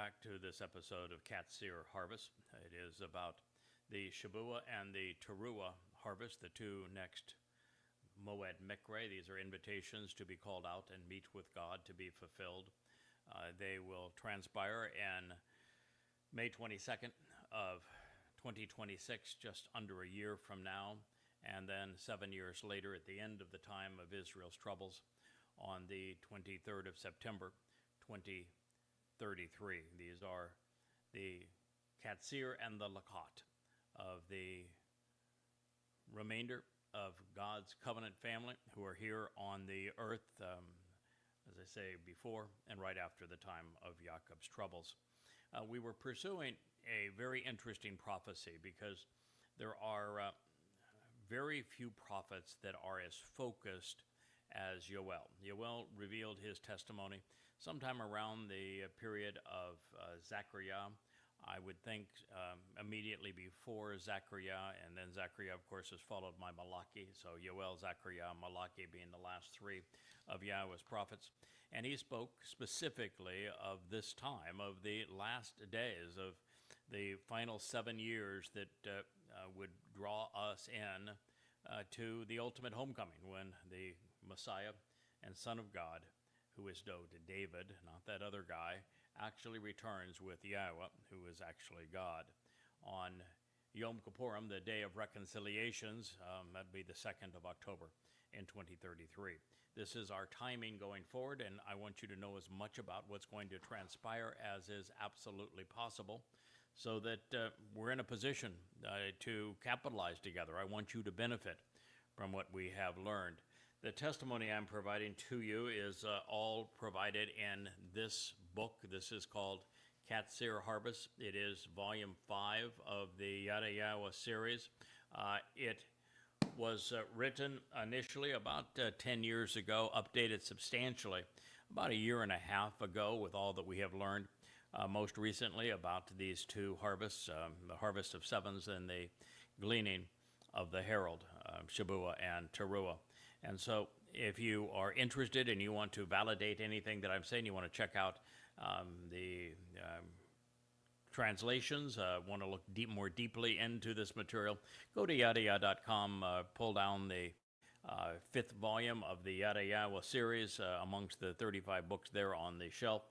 back to this episode of Qatsyr Harvest. It is about the Shabua and the Teruah harvest, the two next Moed Mikre. These are invitations to be called out and meet with God to be fulfilled. They will transpire in May 22nd of 2026, just under a year from now, and then 7 years later at the end of the time of Israel's troubles on the 23rd of September 2033. These are the Qatsyr and the Lakat of the remainder of God's covenant family who are here on the earth, as I say, before and right after the time of Jacob's troubles. We were pursuing a very interesting prophecy because there are very few prophets that are as focused as Yoel. Yoel revealed his testimony sometime around the period of Zechariah. I would think immediately before Zechariah, and then Zechariah, of course, is followed by Malachi. So Yoel, Zechariah, Malachi being the last three of Yahweh's prophets. And he spoke specifically of this time, of the last days, of the final 7 years that would draw us in to the ultimate homecoming, when the Messiah and Son of God, who is known to David, not that other guy, actually returns with Yahweh, who is actually God. On Yom Kippurim, the Day of Reconciliations, that'd be the 2nd of October in 2033. This is our timing going forward, and I want you to know as much about what's going to transpire as is absolutely possible, so that we're in a position to capitalize together. I want you to benefit from what we have learned. The testimony I'm providing to you is all provided in this book. This is called Qatsyr Harvest. It is volume 5 of the Yada Yahweh series. It was written initially about 10 years ago, updated substantially about a year and a half ago with all that we have learned. Most recently about these two harvests, the harvest of sevens and the gleaning of the herald, Shabua and Teruah. And so if you are interested and you want to validate anything that I'm saying, you want to check out the translations, want to look more deeply into this material, go to yadayah.com, pull down the 5th volume of the Yada Yahweh series amongst the 35 books there on the shelf,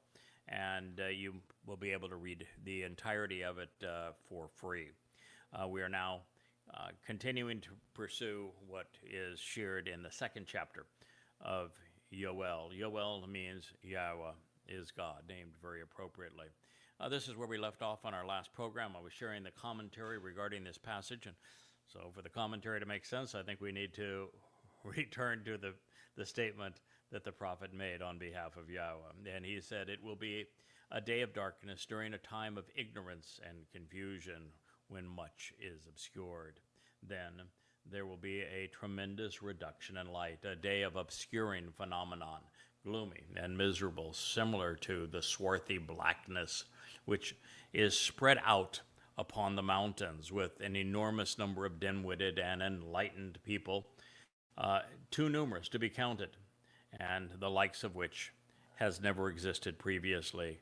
and you will be able to read the entirety of it for free. We are now continuing to pursue what is shared in the 2nd chapter of Yoel. Yoel means Yahweh is God, named very appropriately. This is where we left off on our last program. I was sharing the commentary regarding this passage, and so for the commentary to make sense, I think we need to return to the statement that the prophet made on behalf of Yahweh. And he said, "It will be a day of darkness during a time of ignorance and confusion, when much is obscured. Then there will be a tremendous reduction in light, a day of obscuring phenomenon, gloomy and miserable, similar to the swarthy blackness which is spread out upon the mountains, with an enormous number of dim-witted and enlightened people, too numerous to be counted, and the likes of which has never existed previously,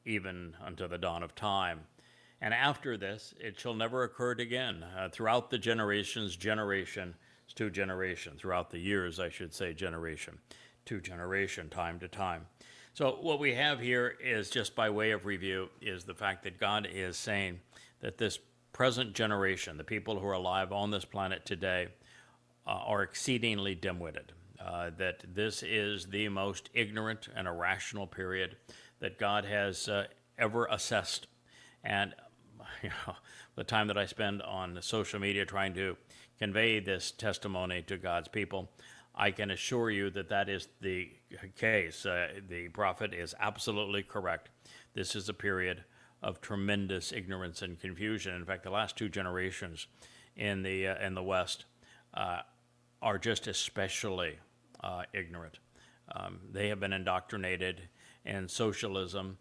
even unto the dawn of time. And after this, it shall never occur again, throughout the generations, generation to generation, throughout the years, I should say, generation to generation, time to time." So what we have here is, just by way of review, is the fact that God is saying that this present generation, the people who are alive on this planet today, are exceedingly dim-witted, that this is the most ignorant and irrational period that God has ever assessed. And the time that I spend on social media trying to convey this testimony to God's people, I can assure you that that is the case. The prophet is absolutely correct. This is a period of tremendous ignorance and confusion. In fact, the last two generations in the West are just especially ignorant. They have been indoctrinated in socialism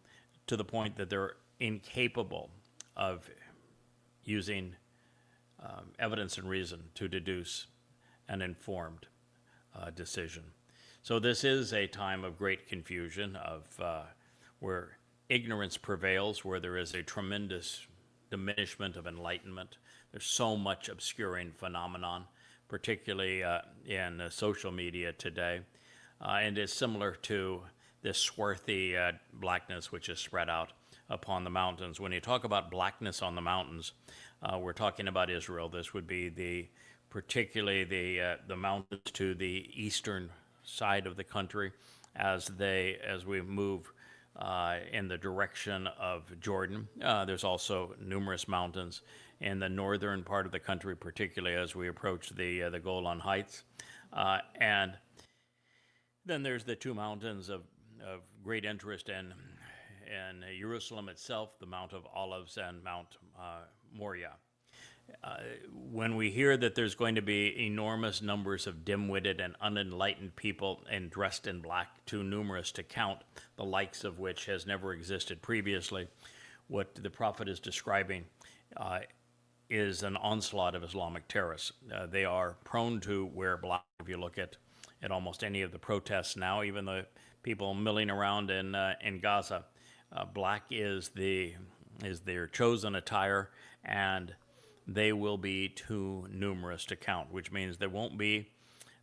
to the point that they're incapable of using evidence and reason to deduce an informed decision. So this is a time of great confusion, of where ignorance prevails, where there is a tremendous diminishment of enlightenment. There's so much obscuring phenomenon, particularly in social media today. And it's similar to this swarthy blackness which is spread out upon the mountains. When you talk about blackness on the mountains, we're talking about Israel. This would be particularly the mountains to the eastern side of the country, as we move in the direction of Jordan. There's also numerous mountains in the northern part of the country, particularly as we approach the Golan Heights, and then there's the two mountains of great interest in Jerusalem itself, the Mount of Olives and Mount Moriah. When we hear that there's going to be enormous numbers of dim-witted and unenlightened people and dressed in black, too numerous to count, the likes of which has never existed previously, what the prophet is describing is an onslaught of Islamic terrorists. They are prone to wear black. If you look at almost any of the protests now, even the people milling around in Gaza, black is their chosen attire, and they will be too numerous to count, which means there won't be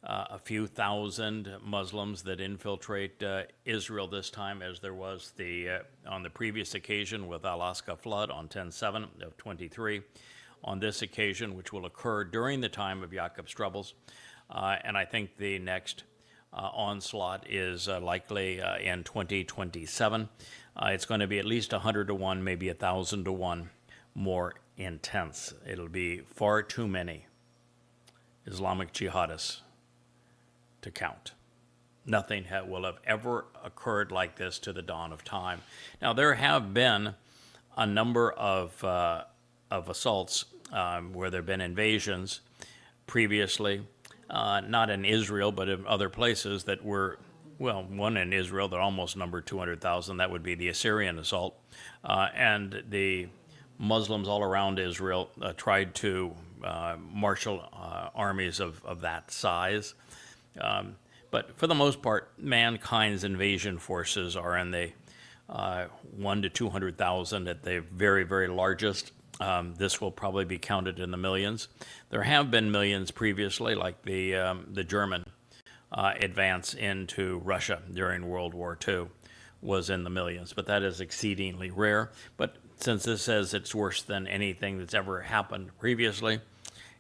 a few thousand Muslims that infiltrate Israel this time, as there was on the previous occasion with Alaska flood on 10/7 of 23. On this occasion, which will occur during the time of Jacob's troubles, and I think the next onslaught is likely in 2027. It's going to be at least 100 to 1, maybe 1,000 to 1 more intense. It'll be far too many Islamic jihadists to count. Nothing will have ever occurred like this to the dawn of time. Now, there have been a number of assaults where there have been invasions previously, not in Israel, but in other places that were, well, one in Israel that almost numbered 200,000. That would be the Assyrian assault. And the Muslims all around Israel tried to marshal armies of that size. But for the most part, mankind's invasion forces are in the 1 to 200,000 at the very, very largest. This will probably be counted in the millions. There have been millions previously, like the German advance into Russia during World War II was in the millions, but that is exceedingly rare. But since this says it's worse than anything that's ever happened previously,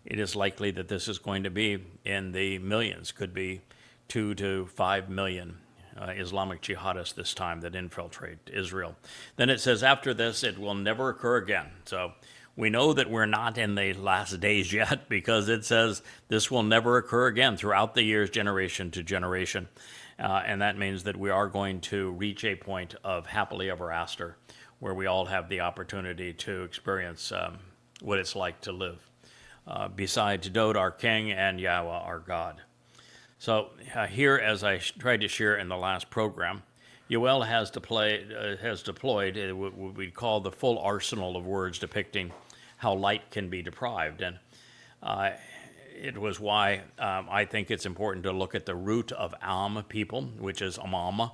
it is likely that this is going to be in the millions. Could be 2 to 5 million Islamic jihadists this time that infiltrate Israel. Then it says after this, it will never occur again. So we know that we're not in the last days yet, because it says this will never occur again throughout the years, generation to generation. And that means that we are going to reach a point of happily ever after, where we all have the opportunity to experience what it's like to live beside Dod, our King, and Yahweh, our God. So here, as I tried to share in the last program, Yoel has deployed what we call the full arsenal of words depicting how light can be deprived. And it was why I think it's important to look at the root of Am people, which is Amam,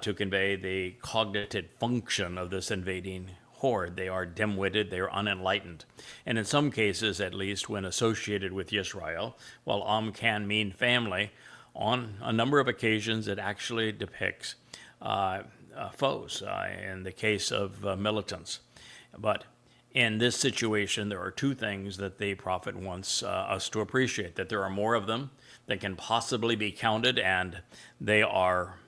to convey the cognitive function of this invading horde. They are dim-witted, they are unenlightened. And in some cases, at least, when associated with Yisrael, while Am can mean family, on a number of occasions it actually depicts foes, in the case of militants. But in this situation, there are two things that the prophet wants us to appreciate: that there are more of them than can possibly be counted, and they are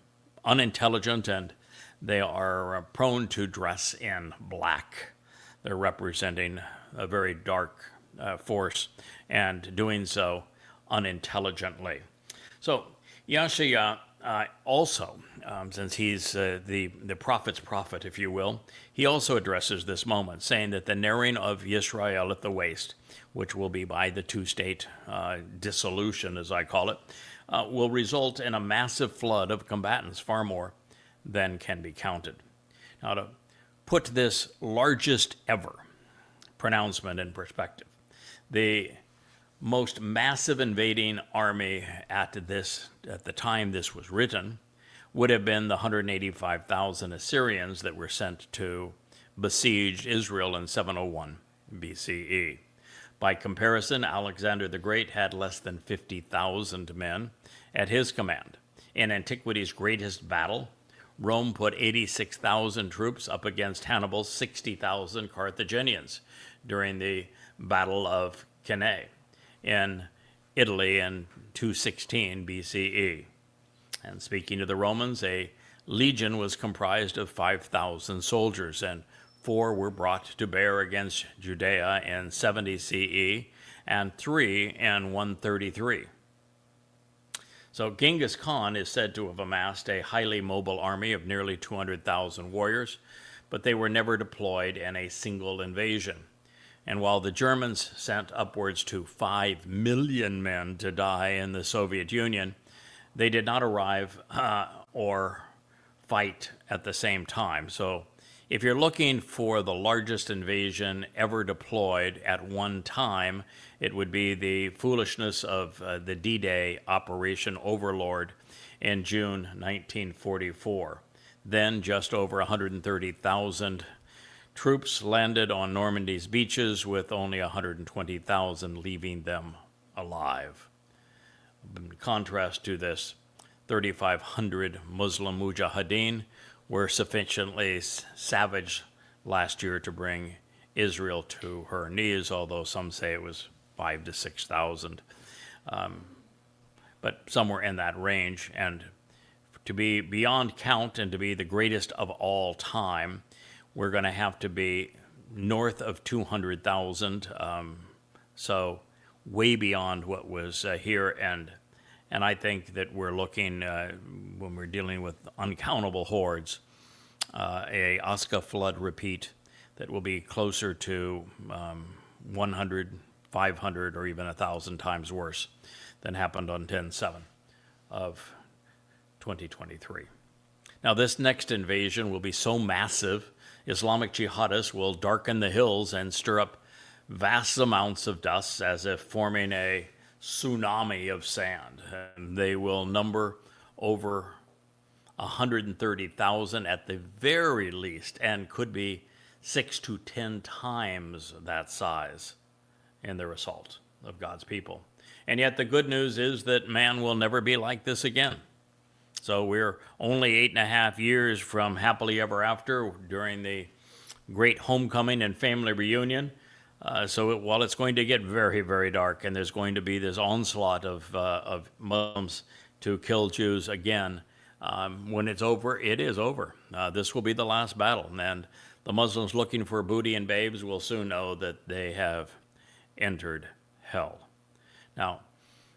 unintelligent, and they are prone to dress in black. They're representing a very dark force, and doing so unintelligently. So Yashaya also, since he's the prophet's prophet, if you will, he also addresses this moment, saying that the narrowing of Yisrael at the waist, which will be by the two-state dissolution, as I call it, will result in a massive flood of combatants, far more than can be counted. Now, to put this largest ever pronouncement in perspective, the most massive invading army at the time this was written would have been the 185,000 Assyrians that were sent to besiege Israel in 701 BCE. By comparison, Alexander the Great had less than 50,000 men at his command. In antiquity's greatest battle, Rome put 86,000 troops up against Hannibal's 60,000 Carthaginians during the Battle of Cannae in Italy in 216 BCE. And speaking of the Romans, a legion was comprised of 5,000 soldiers, and 4 were brought to bear against Judea in 70 CE, and 3 in 133. So Genghis Khan is said to have amassed a highly mobile army of nearly 200,000 warriors, but they were never deployed in a single invasion. And while the Germans sent upwards to 5 million men to die in the Soviet Union, they did not arrive or fight at the same time. So if you're looking for the largest invasion ever deployed at one time, it would be the foolishness of the D-Day Operation Overlord in June 1944. Then just over 130,000 troops landed on Normandy's beaches, with only 120,000 leaving them alive. In contrast to this, 3,500 Muslim mujahideen were sufficiently savage last year to bring Israel to her knees, although some say it was 5,000 to 6,000, but somewhere in that range. And to be beyond count and to be the greatest of all time, we're going to have to be north of 200,000, so way beyond what was here. And I think that we're looking, when we're dealing with uncountable hordes, a Osca flood repeat that will be closer to 100, 500, or even 1,000 times worse than happened on 10/7 of 2023. Now, this next invasion will be so massive, Islamic jihadists will darken the hills and stir up vast amounts of dust as if forming a tsunami of sand. And they will number over 130,000 at the very least, and could be 6 to 10 times that size in their assault of God's people. And yet the good news is that man will never be like this again. So we're only 8.5 years from happily ever after during the great homecoming and family reunion. While it's going to get very, very dark, and there's going to be this onslaught of Muslims to kill Jews again, when it's over, it is over. This will be the last battle, and the Muslims looking for booty and babes will soon know that they have entered hell. Now,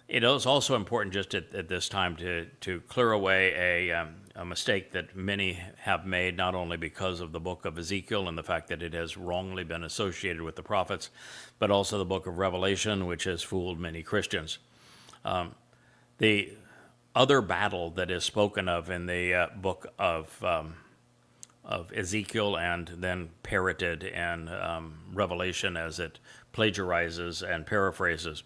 it is also important just at this time to clear away a mistake that many have made, not only because of the book of Ezekiel and the fact that it has wrongly been associated with the prophets, but also the book of Revelation, which has fooled many Christians. The other battle that is spoken of in the book of Ezekiel and then parroted in Revelation as it plagiarizes and paraphrases,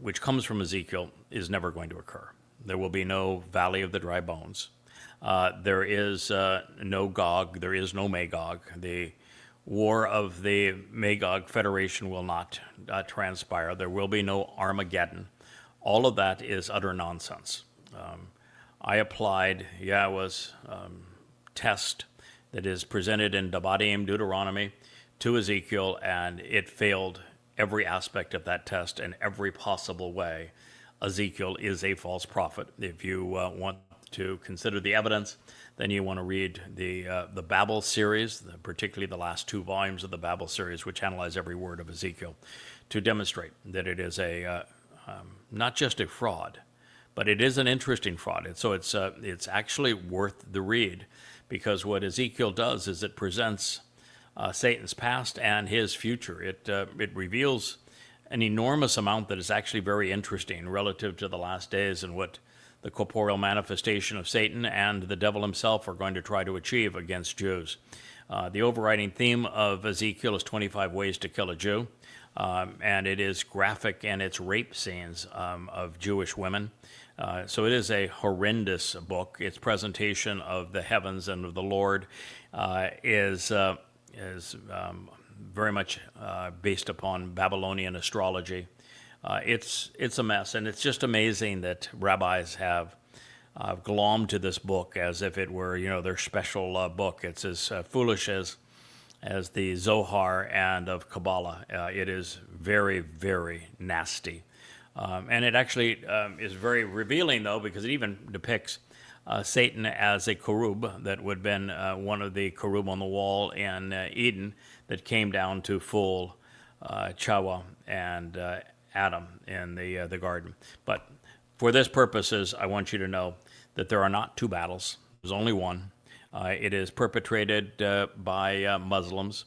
which comes from Ezekiel, is never going to occur. There will be no valley of the dry bones. There is no Gog, there is no Magog. The war of the Magog Federation will not transpire. There will be no Armageddon. All of that is utter nonsense. I applied Yahweh's test that is presented in Devarim, Deuteronomy, to Ezekiel, and it failed every aspect of that test in every possible way. Ezekiel is a false prophet. If you want to consider the evidence, then you want to read the Babel series, particularly the last 2 volumes of the Babel series, which analyze every word of Ezekiel, to demonstrate that it is not just a fraud, but it is an interesting fraud. It's actually worth the read, because what Ezekiel does is it presents Satan's past and his future. It reveals an enormous amount that is actually very interesting relative to the last days and what the corporeal manifestation of Satan and the devil himself are going to try to achieve against Jews. The overriding theme of Ezekiel is 25 ways to kill a Jew, and it is graphic in its rape scenes of Jewish women. So it is a horrendous book. Its presentation of the heavens and of the Lord is very much based upon Babylonian astrology. It's a mess, and it's just amazing that rabbis have glommed to this book as if it were, their special book. It's as foolish as the Zohar and of Kabbalah. It is very, very nasty. And it actually is very revealing, though, because it even depicts Satan as a cherub that would have been one of the cherub on the wall in Eden that came down to fool Chava and Adam in the garden. But for this purposes, I want you to know that there are not two battles. There's only one. It is perpetrated by Muslims.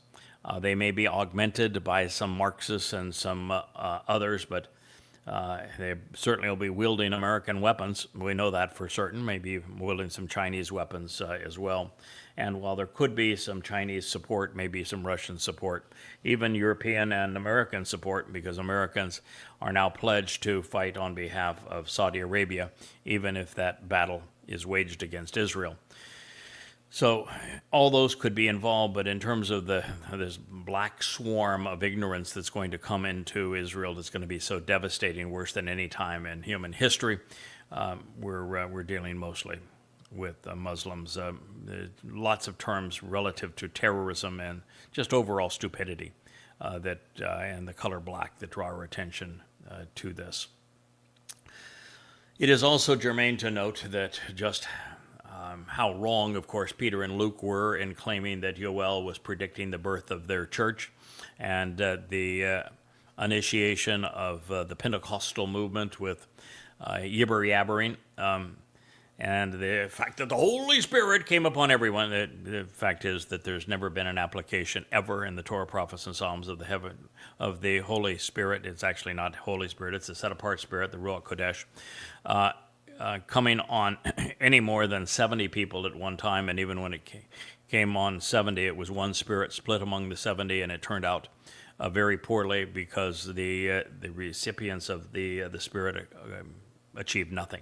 They may be augmented by some Marxists and some others, but they certainly will be wielding American weapons. We know that for certain. Maybe wielding some Chinese weapons as well. And while there could be some Chinese support, maybe some Russian support, even European and American support, because Americans are now pledged to fight on behalf of Saudi Arabia, even if that battle is waged against Israel. So all those could be involved, but in terms of this black swarm of ignorance that's going to come into Israel, that's going to be so devastating, worse than any time in human history, we're dealing mostly with Muslims. Lots of terms relative to terrorism and just overall stupidity and the color black that draw our attention to this. It is also germane to note that just how wrong, of course, Peter and Luke were in claiming that Yoel was predicting the birth of their church and the initiation of the Pentecostal movement with yibber yabbering, and the fact that the Holy Spirit came upon everyone. The fact is that there's never been an application ever in the Torah, Prophets, and Psalms of the Holy Spirit. It's actually not Holy Spirit; it's a set-apart Spirit, the Ruach Kodesh. Coming on any more than 70 people at one time, and even when it came on 70, it was one spirit split among the 70, and it turned out very poorly because the recipients of the spirit achieved nothing.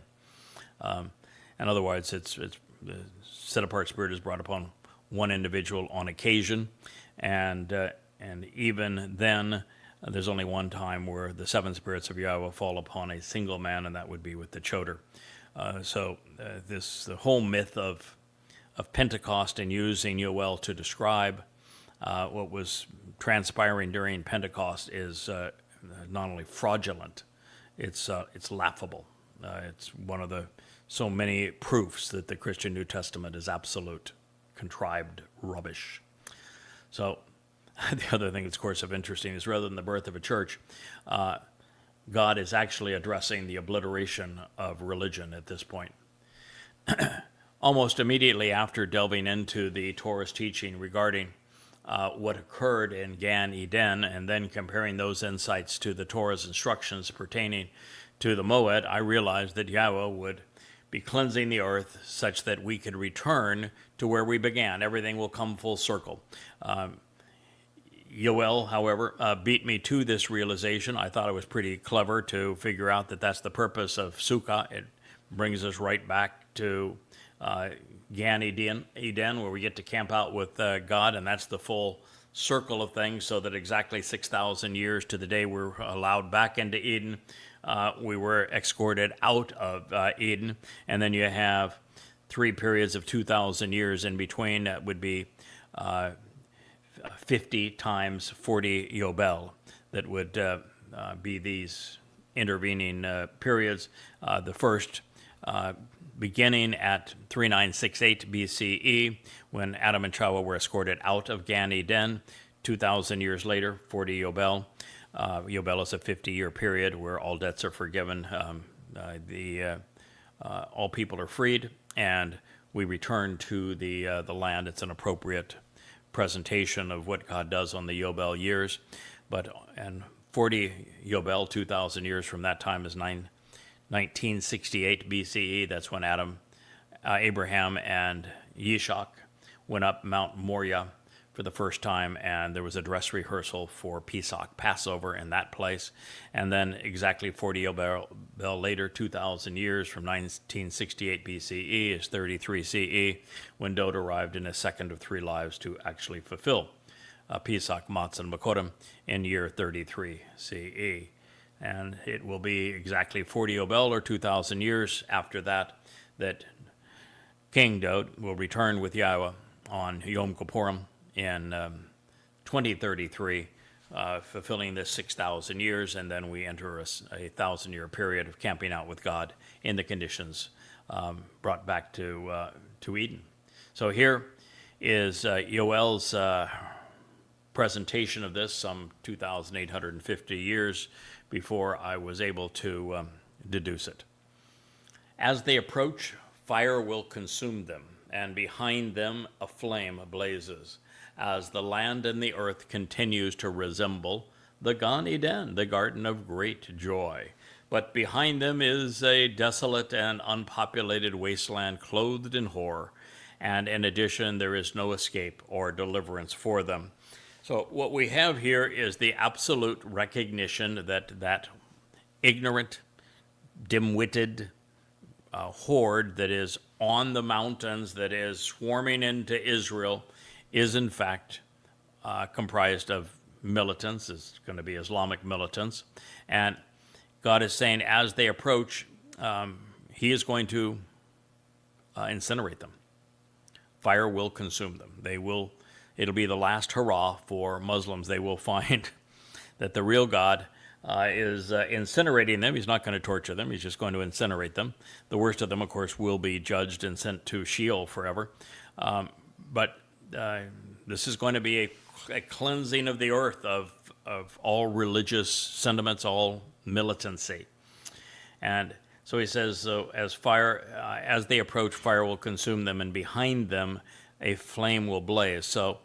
And otherwise, it's the set-apart spirit is brought upon one individual on occasion, and even then, there's only one time where the seven spirits of Yahweh fall upon a single man, and that would be with the choder. The whole myth of Pentecost and using Yoel to describe what was transpiring during Pentecost is not only fraudulent, it's laughable. It's one of the so many proofs that the Christian New Testament is absolute contrived rubbish. So the other thing that's, of course, of interesting is rather than the birth of a church, God is actually addressing the obliteration of religion at this point. Almost immediately after delving into the Torah's teaching regarding what occurred in Gan Eden, and then comparing those insights to the Torah's instructions pertaining to the Moed, I realized that Yahweh would be cleansing the earth such that we could return to where we began. Everything will come full circle. Yoel, however, beat me to this realization. I thought it was pretty clever to figure out that that's the purpose of Sukkah. It brings us right back to Gan Eden, where we get to camp out with God, and that's the full circle of things, so that exactly 6,000 years to the day we're allowed back into Eden, we were escorted out of Eden, and then you have 3 periods of 2,000 years in between. That would be 50 times 40 Yobel. That would be these intervening periods. The first beginning at 3968 BCE, when Adam and Chava were escorted out of Gan Eden. 2,000 years later, 40 Yobel. Yobel is a 50-year period where all debts are forgiven, all people are freed, and we return to the land. It's an appropriate presentation of what God does on the Yobel years. And 40 Yobel, 2,000 years from that time, is 1968 BCE. That's when Abraham and Yishak went up Mount Moriah for the first time, and there was a dress rehearsal for Pesach, Passover, in that place. And then exactly 40 Yobel later, 2,000 years from 1968 BCE, is 33 CE, when Dode arrived in his second of 3 lives to actually fulfill Pesach, Matzah, and Makotim in year 33 CE. And it will be exactly 40 Yobel, or 2,000 years after that, that King Dode will return with Yahweh on Yom Kippurim in 2033, fulfilling this 6,000 years, and then we enter a 1,000-year period of camping out with God in the conditions brought back to Eden. So here is Yoel's presentation of this, some 2,850 years before I was able to deduce it. As they approach, fire will consume them, and behind them a flame blazes, as the land and the earth continues to resemble the Gan Eden, the garden of great joy. But behind them is a desolate and unpopulated wasteland clothed in horror, and in addition there is no escape or deliverance for them. So what we have here is the absolute recognition that ignorant, dim-witted horde that is on the mountains, that is swarming into Israel, is in fact comprised of militants. It's going to be Islamic militants. And God is saying as they approach, he is going to incinerate them. Fire will consume them. It'll be the last hurrah for Muslims. They will find that the real God is incinerating them. He's not going to torture them. He's just going to incinerate them. The worst of them, of course, will be judged and sent to Sheol forever. But this is going to be a cleansing of the earth of all religious sentiments, all militancy. And so he says, as they approach, fire will consume them, and behind them a flame will blaze. So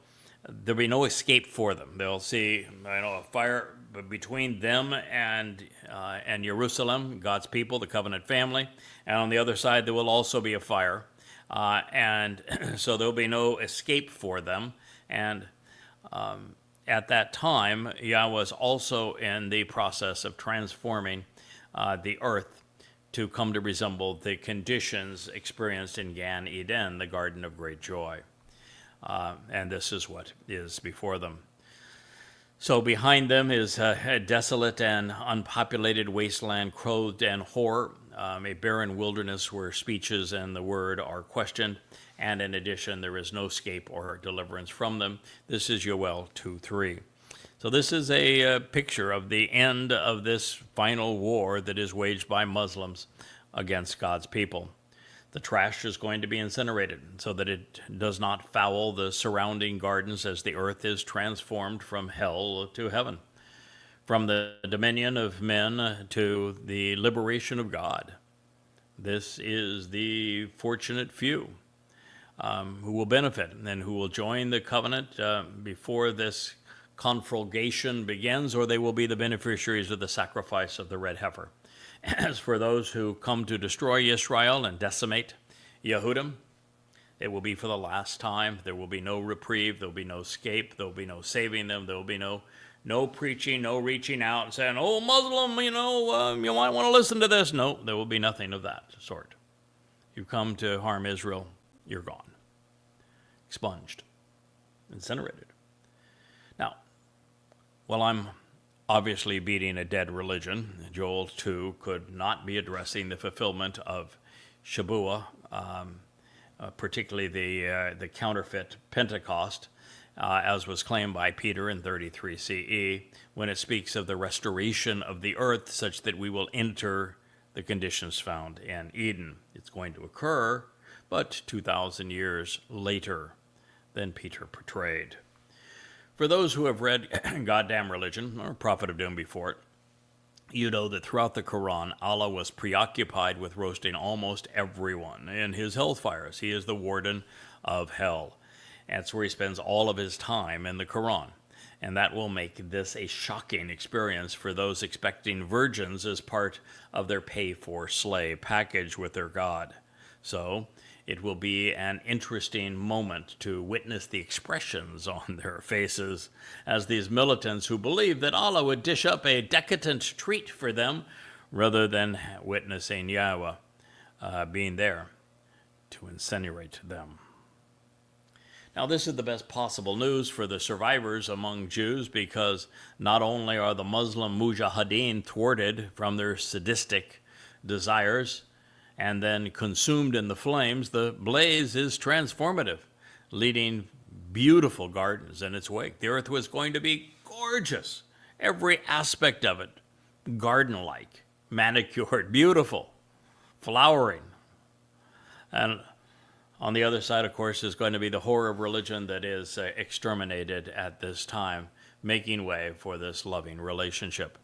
there'll be no escape for them. They'll see, a fire between them and Jerusalem, God's people, the covenant family. And on the other side, there will also be a fire. And so there'll be no escape for them. And at that time, Yahweh was also in the process of transforming the earth to come to resemble the conditions experienced in Gan Eden, the garden of great joy. And this is what is before them. So behind them is a desolate and unpopulated wasteland clothed in horror, a barren wilderness where speeches and the word are questioned, and in addition there is no escape or deliverance from them. This is Yoel 2:3. So this is a picture of the end of this final war that is waged by Muslims against God's people. The trash is going to be incinerated so that it does not foul the surrounding gardens as the earth is transformed from hell to heaven, from the dominion of men to the liberation of God. This is the fortunate few who will benefit and who will join the covenant before this conflagration begins, or they will be the beneficiaries of the sacrifice of the red heifer. As for those who come to destroy Israel and decimate Yehudim, it will be for the last time. There will be no reprieve. There will be no escape. There will be no saving them. There will be no preaching, no reaching out and saying, oh, Muslim, you might want to listen to this. No, there will be nothing of that sort. You come to harm Israel, you're gone. Expunged. Incinerated. Now, while I'm obviously beating a dead religion, Joel 2 could not be addressing the fulfillment of Shabuah, particularly the counterfeit Pentecost, as was claimed by Peter in 33 CE, when it speaks of the restoration of the earth such that we will enter the conditions found in Eden. It's going to occur, but 2,000 years later than Peter portrayed. For those who have read Goddamn Religion, or Prophet of Doom before it, you know that throughout the Quran, Allah was preoccupied with roasting almost everyone in his hellfires. He is the warden of hell. That's where he spends all of his time in the Quran. And that will make this a shocking experience for those expecting virgins as part of their pay-for-slay package with their God. So, it will be an interesting moment to witness the expressions on their faces as these militants who believe that Allah would dish up a decadent treat for them rather than witnessing Yahweh being there to incinerate them. Now, this is the best possible news for the survivors among Jews, because not only are the Muslim mujahideen thwarted from their sadistic desires and then consumed in the flames, the blaze is transformative, leading beautiful gardens in its wake. The earth was going to be gorgeous, every aspect of it garden-like, manicured, beautiful, flowering. And on the other side, of course, is going to be the horror of religion that is exterminated at this time, making way for this loving relationship.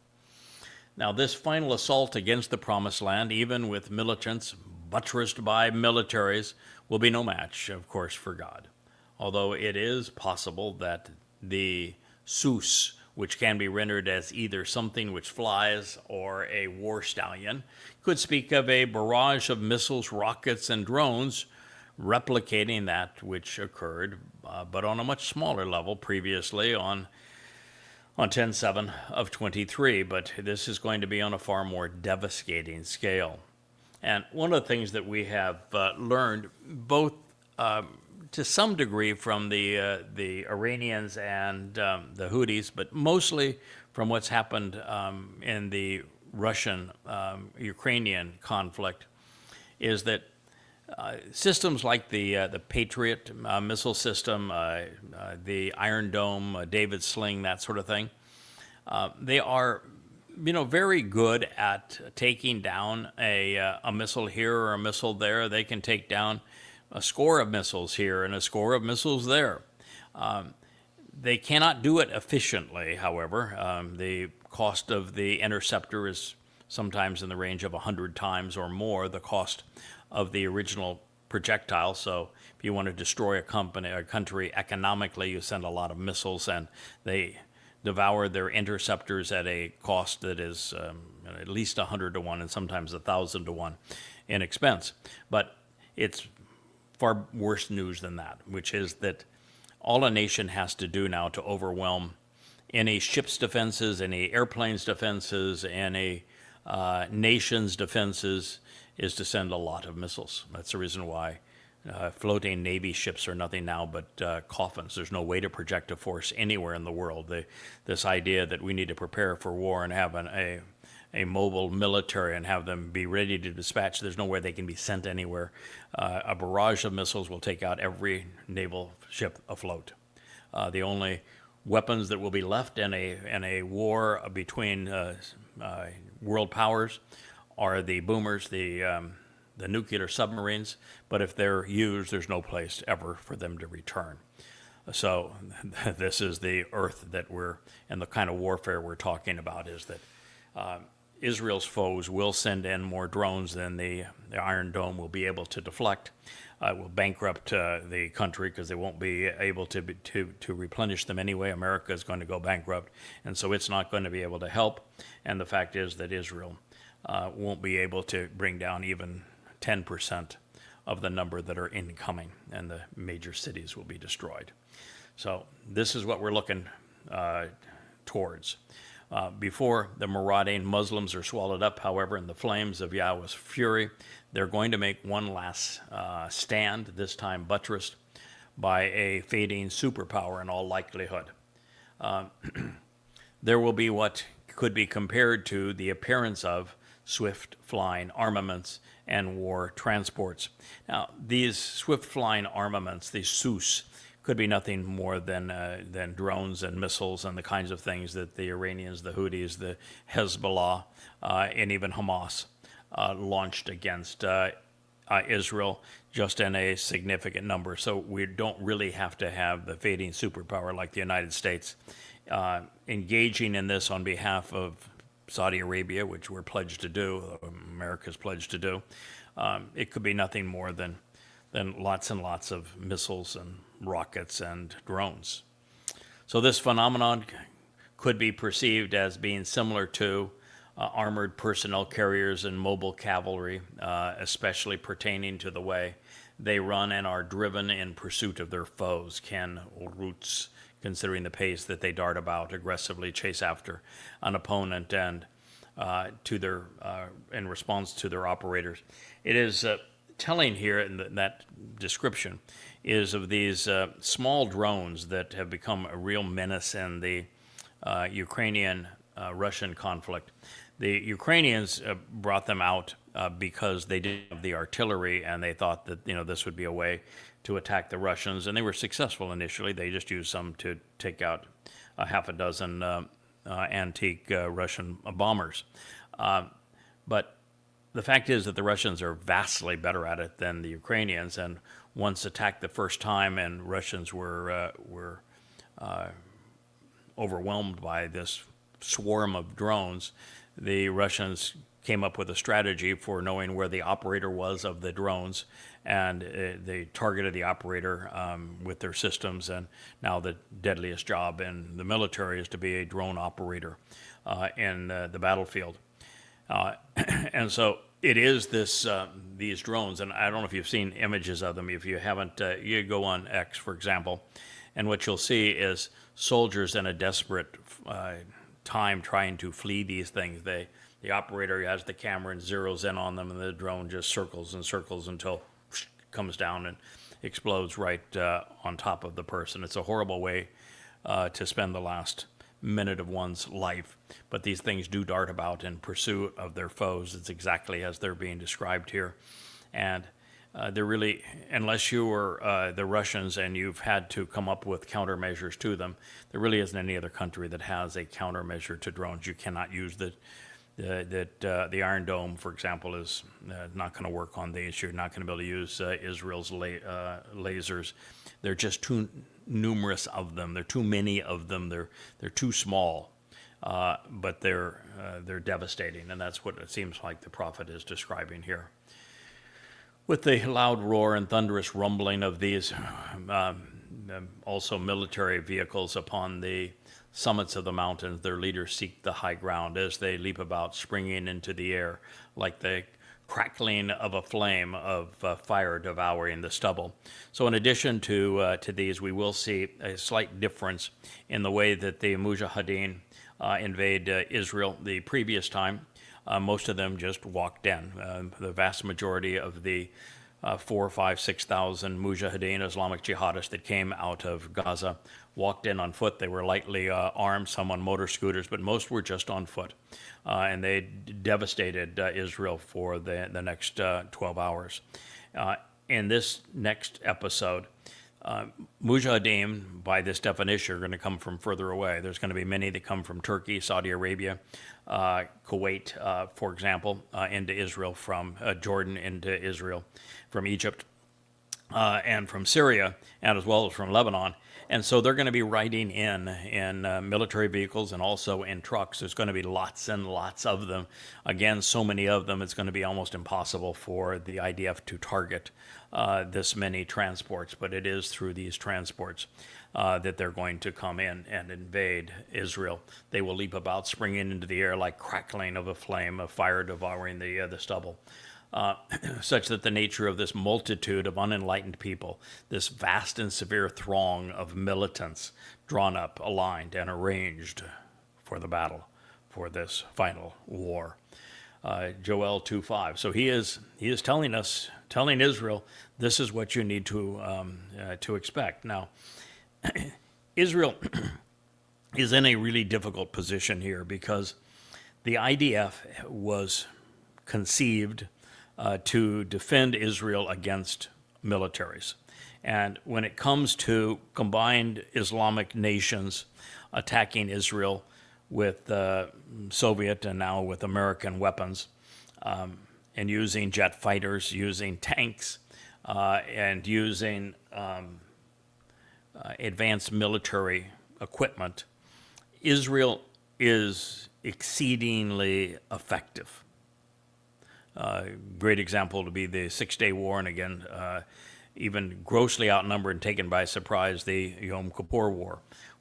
Now, this final assault against the Promised Land, even with militants buttressed by militaries, will be no match, of course, for God. Although it is possible that the Sus, which can be rendered as either something which flies or a war stallion, could speak of a barrage of missiles, rockets, and drones replicating that which occurred, but on a much smaller level previously on 10/7 of 23. But this is going to be on a far more devastating scale. And one of the things that we have learned, both to some degree from the Iranians and the Houthis, but mostly from what's happened in the Russian-Ukrainian conflict, is that systems like the Patriot missile system, the Iron Dome, David Sling, that sort of thing, they are, very good at taking down a missile here or a missile there. They can take down a score of missiles here and a score of missiles there. They cannot do it efficiently, however. The cost of the interceptor is sometimes in the range of 100 times or more the cost of the original projectile. So if you want to destroy a country economically, you send a lot of missiles, and they devour their interceptors at a cost that is at least 100 to 1 and sometimes 1,000 to 1 in expense. But it's far worse news than that, which is that all a nation has to do now to overwhelm any ship's defenses, any airplane's defenses, any nation's defenses, is to send a lot of missiles. That's the reason why floating Navy ships are nothing now but coffins. There's no way to project a force anywhere in the world. This idea that we need to prepare for war and have a mobile military and have them be ready to dispatch, there's nowhere they can be sent anywhere. A barrage of missiles will take out every naval ship afloat. The only weapons that will be left in a war between world powers are the boomers, the nuclear submarines, but if they're used, there's no place ever for them to return. So this is the earth that and the kind of warfare we're talking about, is that Israel's foes will send in more drones than the Iron Dome will be able to deflect. It will bankrupt the country because they won't be able to replenish them anyway. America is going to go bankrupt, and so it's not going to be able to help. And the fact is that Israel won't be able to bring down even 10% of the number that are incoming, and the major cities will be destroyed. So this is what we're looking towards. Before the marauding Muslims are swallowed up, however, in the flames of Yahweh's fury, they're going to make one last stand, this time buttressed by a fading superpower in all likelihood. There will be what could be compared to the appearance of swift-flying armaments and war transports. Now, these swift-flying armaments, these Sus, could be nothing more than drones and missiles and the kinds of things that the Iranians, the Houthis, the Hezbollah, and even Hamas launched against Israel, just in a significant number. So we don't really have to have the fading superpower like the United States engaging in this on behalf of Saudi Arabia, which we're pledged to do, America's pledged to do. It could be nothing more than lots and lots of missiles and rockets and drones. So this phenomenon could be perceived as being similar to armored personnel carriers and mobile cavalry, especially pertaining to the way they run and are driven in pursuit of their foes. Can roots, considering the pace that they dart about, aggressively chase after an opponent and in response to their operators. It is telling here in that description is of these small drones that have become a real menace in the Ukrainian-Russian conflict. The Ukrainians brought them out because they didn't have the artillery, and they thought that this would be a way to attack the Russians, and they were successful initially. They just used some to take out a half a dozen antique Russian bombers. But the fact is that the Russians are vastly better at it than the Ukrainians, and once attacked the first time, and Russians were overwhelmed by this swarm of drones, the Russians came up with a strategy for knowing where the operator was of the drones, and they targeted the operator with their systems. And now the deadliest job in the military is to be a drone operator in the battlefield. And so it is these drones, and I don't know if you've seen images of them. If you haven't, you go on X, for example, and what you'll see is soldiers in a desperate time trying to flee these things. The operator has the camera and zeroes in on them, and the drone just circles and circles until it comes down and explodes right on top of the person. It's a horrible way to spend the last minute of one's life, but these things do dart about in pursuit of their foes. It's exactly as they're being described here. And they're really, unless you were the Russians and you've had to come up with countermeasures to them, there really isn't any other country that has a countermeasure to drones. You cannot use the Iron Dome, for example, is not going to work on these. You're not going to be able to use Israel's lasers. They're just too numerous of them. There are too many of them. They're too small, but they're devastating, and that's what it seems like the prophet is describing here. With the loud roar and thunderous rumbling of these also military vehicles upon the summits of the mountains, their leaders seek the high ground as they leap about, springing into the air like the crackling of a flame of fire devouring the stubble. So in addition to these, we will see a slight difference in the way that the Mujahideen invade Israel the previous time. Most of them just walked in. The vast majority of the 4,000, 5,000, 6,000 Mujahideen, Islamic jihadists that came out of Gaza, walked in on foot. They were lightly armed, some on motor scooters, but most were just on foot. And they devastated Israel for the next 12 hours. In this next episode, Mujahideen, by this definition, are going to come from further away. There's going to be many that come from Turkey, Saudi Arabia, Kuwait, for example, into Israel, from Jordan into Israel, from Egypt, and from Syria, and as well as from Lebanon. And so they're going to be riding in military vehicles and also in trucks. There's going to be lots and lots of them. Again, so many of them, it's going to be almost impossible for the IDF to target this many transports, but it is through these transports that they're going to come in and invade Israel. They will leap about, springing into the air like crackling of a flame, of fire devouring the stubble. Such that the nature of this multitude of unenlightened people, this vast and severe throng of militants drawn up, aligned, and arranged for the battle, for this final war. Joel 2:5. So he is telling Israel, this is what you need to expect. Now, Israel is in a really difficult position here because the IDF was conceived to defend Israel against militaries. And when it comes to combined Islamic nations attacking Israel with Soviet and now with American weapons, and using jet fighters, using tanks, and using advanced military equipment, Israel is exceedingly effective. Great example to be the Six-Day War, and again, even grossly outnumbered and taken by surprise, the Yom Kippur War,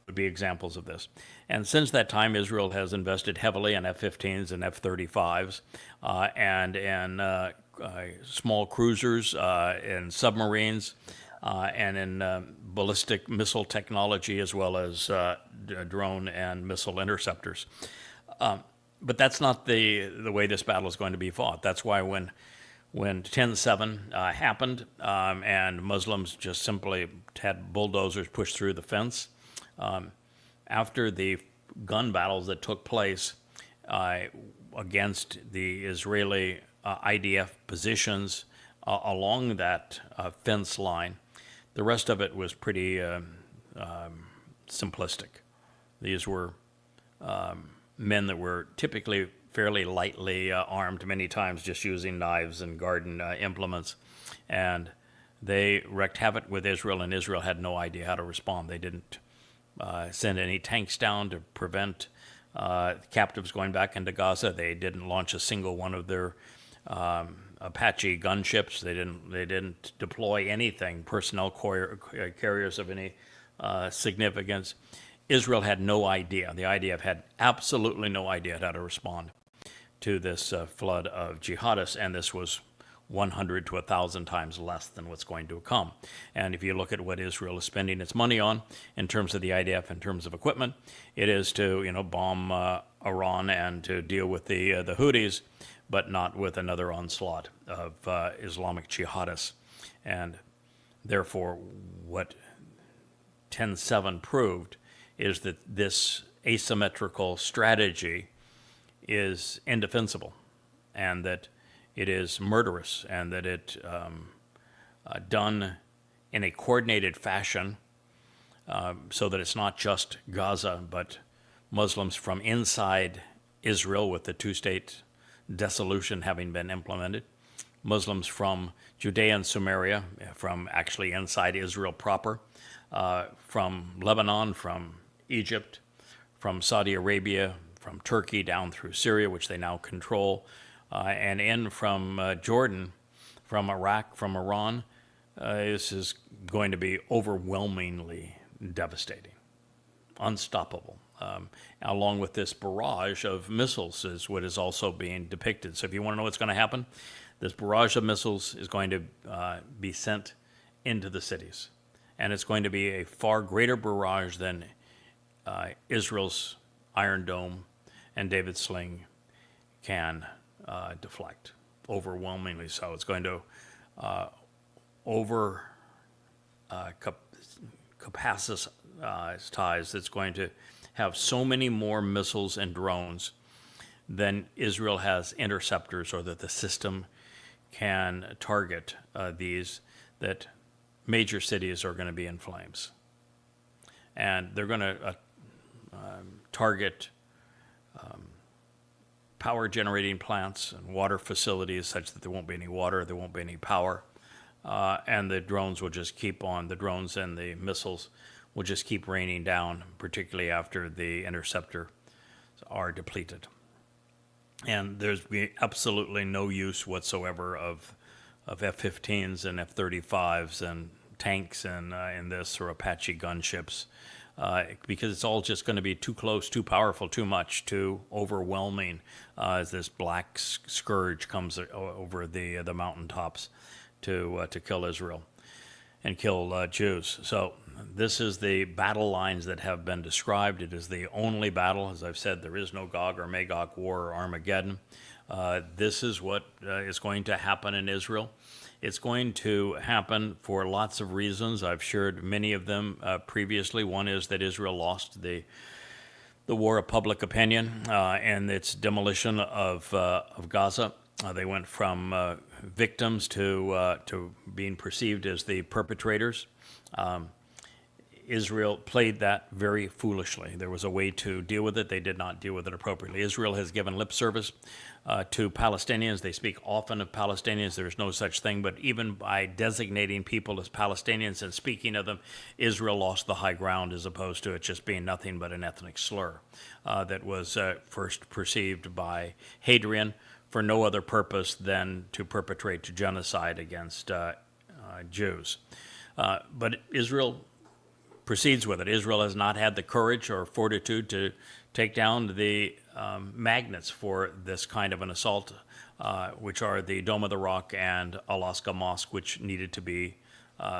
would be examples of this. And since that time, Israel has invested heavily in F-15s and F-35s, and in small cruisers, in submarines, and in ballistic missile technology, as well as drone and missile interceptors. But that's not the way this battle is going to be fought. That's why when 10/7 happened, and Muslims just simply had bulldozers push through the fence, after the gun battles that took place against the Israeli IDF positions along that fence line, the rest of it was pretty simplistic. These were men that were typically fairly lightly armed, many times just using knives and garden implements. And they wreaked havoc with Israel, and Israel had no idea how to respond. They didn't send any tanks down to prevent captives going back into Gaza. They didn't launch a single one of their Apache gunships. They didn't deploy anything, personnel carriers of any significance. Israel had no idea. The IDF had absolutely no idea how to respond to this flood of jihadists, and this was 100 to 1,000 times less than what's going to come. And if you look at what Israel is spending its money on in terms of the IDF, in terms of equipment, it is to bomb Iran and to deal with the Houthis, but not with another onslaught of Islamic jihadists. And therefore, what 10/7 proved is that this asymmetrical strategy is indefensible, and that it is murderous, and that it done in a coordinated fashion, so that it's not just Gaza, but Muslims from inside Israel, with the two-state dissolution having been implemented, Muslims from Judea and Samaria, from actually inside Israel proper, from Lebanon, from Egypt, from Saudi Arabia, from Turkey down through Syria, which they now control, and in from Jordan, from Iraq, from Iran. This is going to be overwhelmingly devastating, unstoppable. Along with this barrage of missiles is what is also being depicted. So if you want to know what's going to happen, this barrage of missiles is going to be sent into the cities. And it's going to be a far greater barrage than Israel's Iron Dome and David Sling can deflect, overwhelmingly so. It's going to capacitize. It's going to have so many more missiles and drones than Israel has interceptors, or that the system can target these, that major cities are going to be in flames. And they're going to target power generating plants and water facilities such that there won't be any water, there won't be any power, and the drones will just keep on, the drones and the missiles will just keep raining down, particularly after the interceptors are depleted. And there's be absolutely no use whatsoever of F-15s and F-35s and tanks and in this, or Apache gunships, because it's all just going to be too close, too powerful, too much, too overwhelming as this black scourge comes over the mountaintops to kill Israel and kill Jews. So this is the battle lines that have been described. It is the only battle. As I've said, there is no Gog or Magog war or Armageddon. This is what is going to happen in Israel. It's going to happen for lots of reasons. I've shared many of them previously. One is that Israel lost the war of public opinion and its demolition of Gaza. They went from victims to being perceived as the perpetrators. Israel played that very foolishly. There was a way to deal with it. They did not deal with it appropriately. Israel has given lip service to Palestinians. They speak often of Palestinians. There's no such thing, but even by designating people as Palestinians and speaking of them, Israel lost the high ground, as opposed to it just being nothing but an ethnic slur that was first perceived by Hadrian for no other purpose than to perpetrate genocide against Jews. But Israel proceeds with it. Israel has not had the courage or fortitude to take down the magnets for this kind of an assault, which are the Dome of the Rock and Alaska Mosque, which needed to be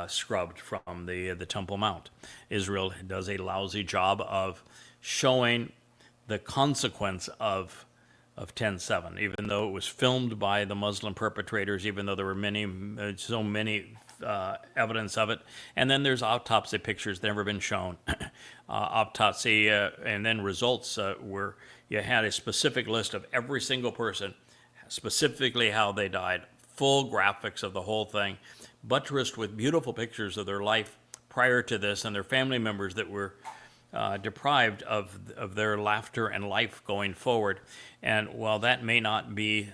scrubbed from the Temple Mount. Israel does a lousy job of showing the consequence of 10/7, even though it was filmed by the Muslim perpetrators, even though there were so many evidence of it. And then there's autopsy pictures that never been shown. Autopsy and then results where you had a specific list of every single person, specifically how they died, full graphics of the whole thing, buttressed with beautiful pictures of their life prior to this and their family members that were deprived of their laughter and life going forward. And while that may not be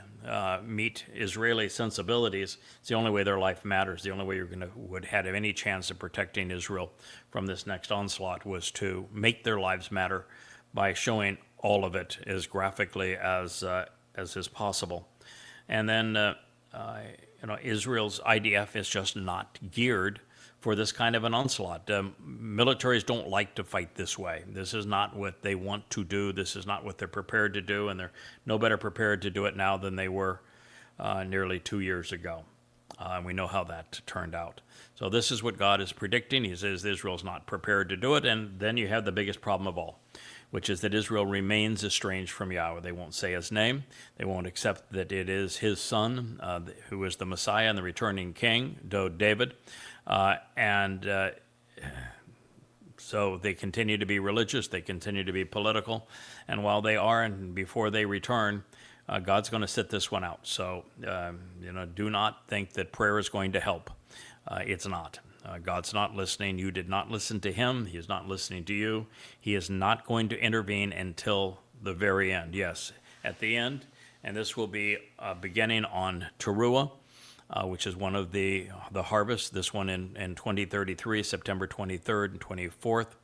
meet Israeli sensibilities, it's the only way their life matters. The only way would have any chance of protecting Israel from this next onslaught was to make their lives matter by showing all of it as graphically as is possible. And then Israel's IDF is just not geared for this kind of an onslaught. Militaries don't like to fight this way. This is not what they want to do. This is not what they're prepared to do, and they're no better prepared to do it now than they were nearly 2 years ago. We know how that turned out. So this is what God is predicting. He says Israel's not prepared to do it, and then you have the biggest problem of all, which is that Israel remains estranged from Yahweh. They won't say his name. They won't accept that it is his son, who is the Messiah and the returning king, David. So they continue to be religious. They continue to be political. And while they are, and before they return, God's going to sit this one out. So, do not think that prayer is going to help. It's not. God's not listening. You did not listen to him. He is not listening to you. He is not going to intervene until the very end. Yes, at the end. And this will be beginning on Teruah, which is one of the harvests, this one in 2033, September 23rd and 24th.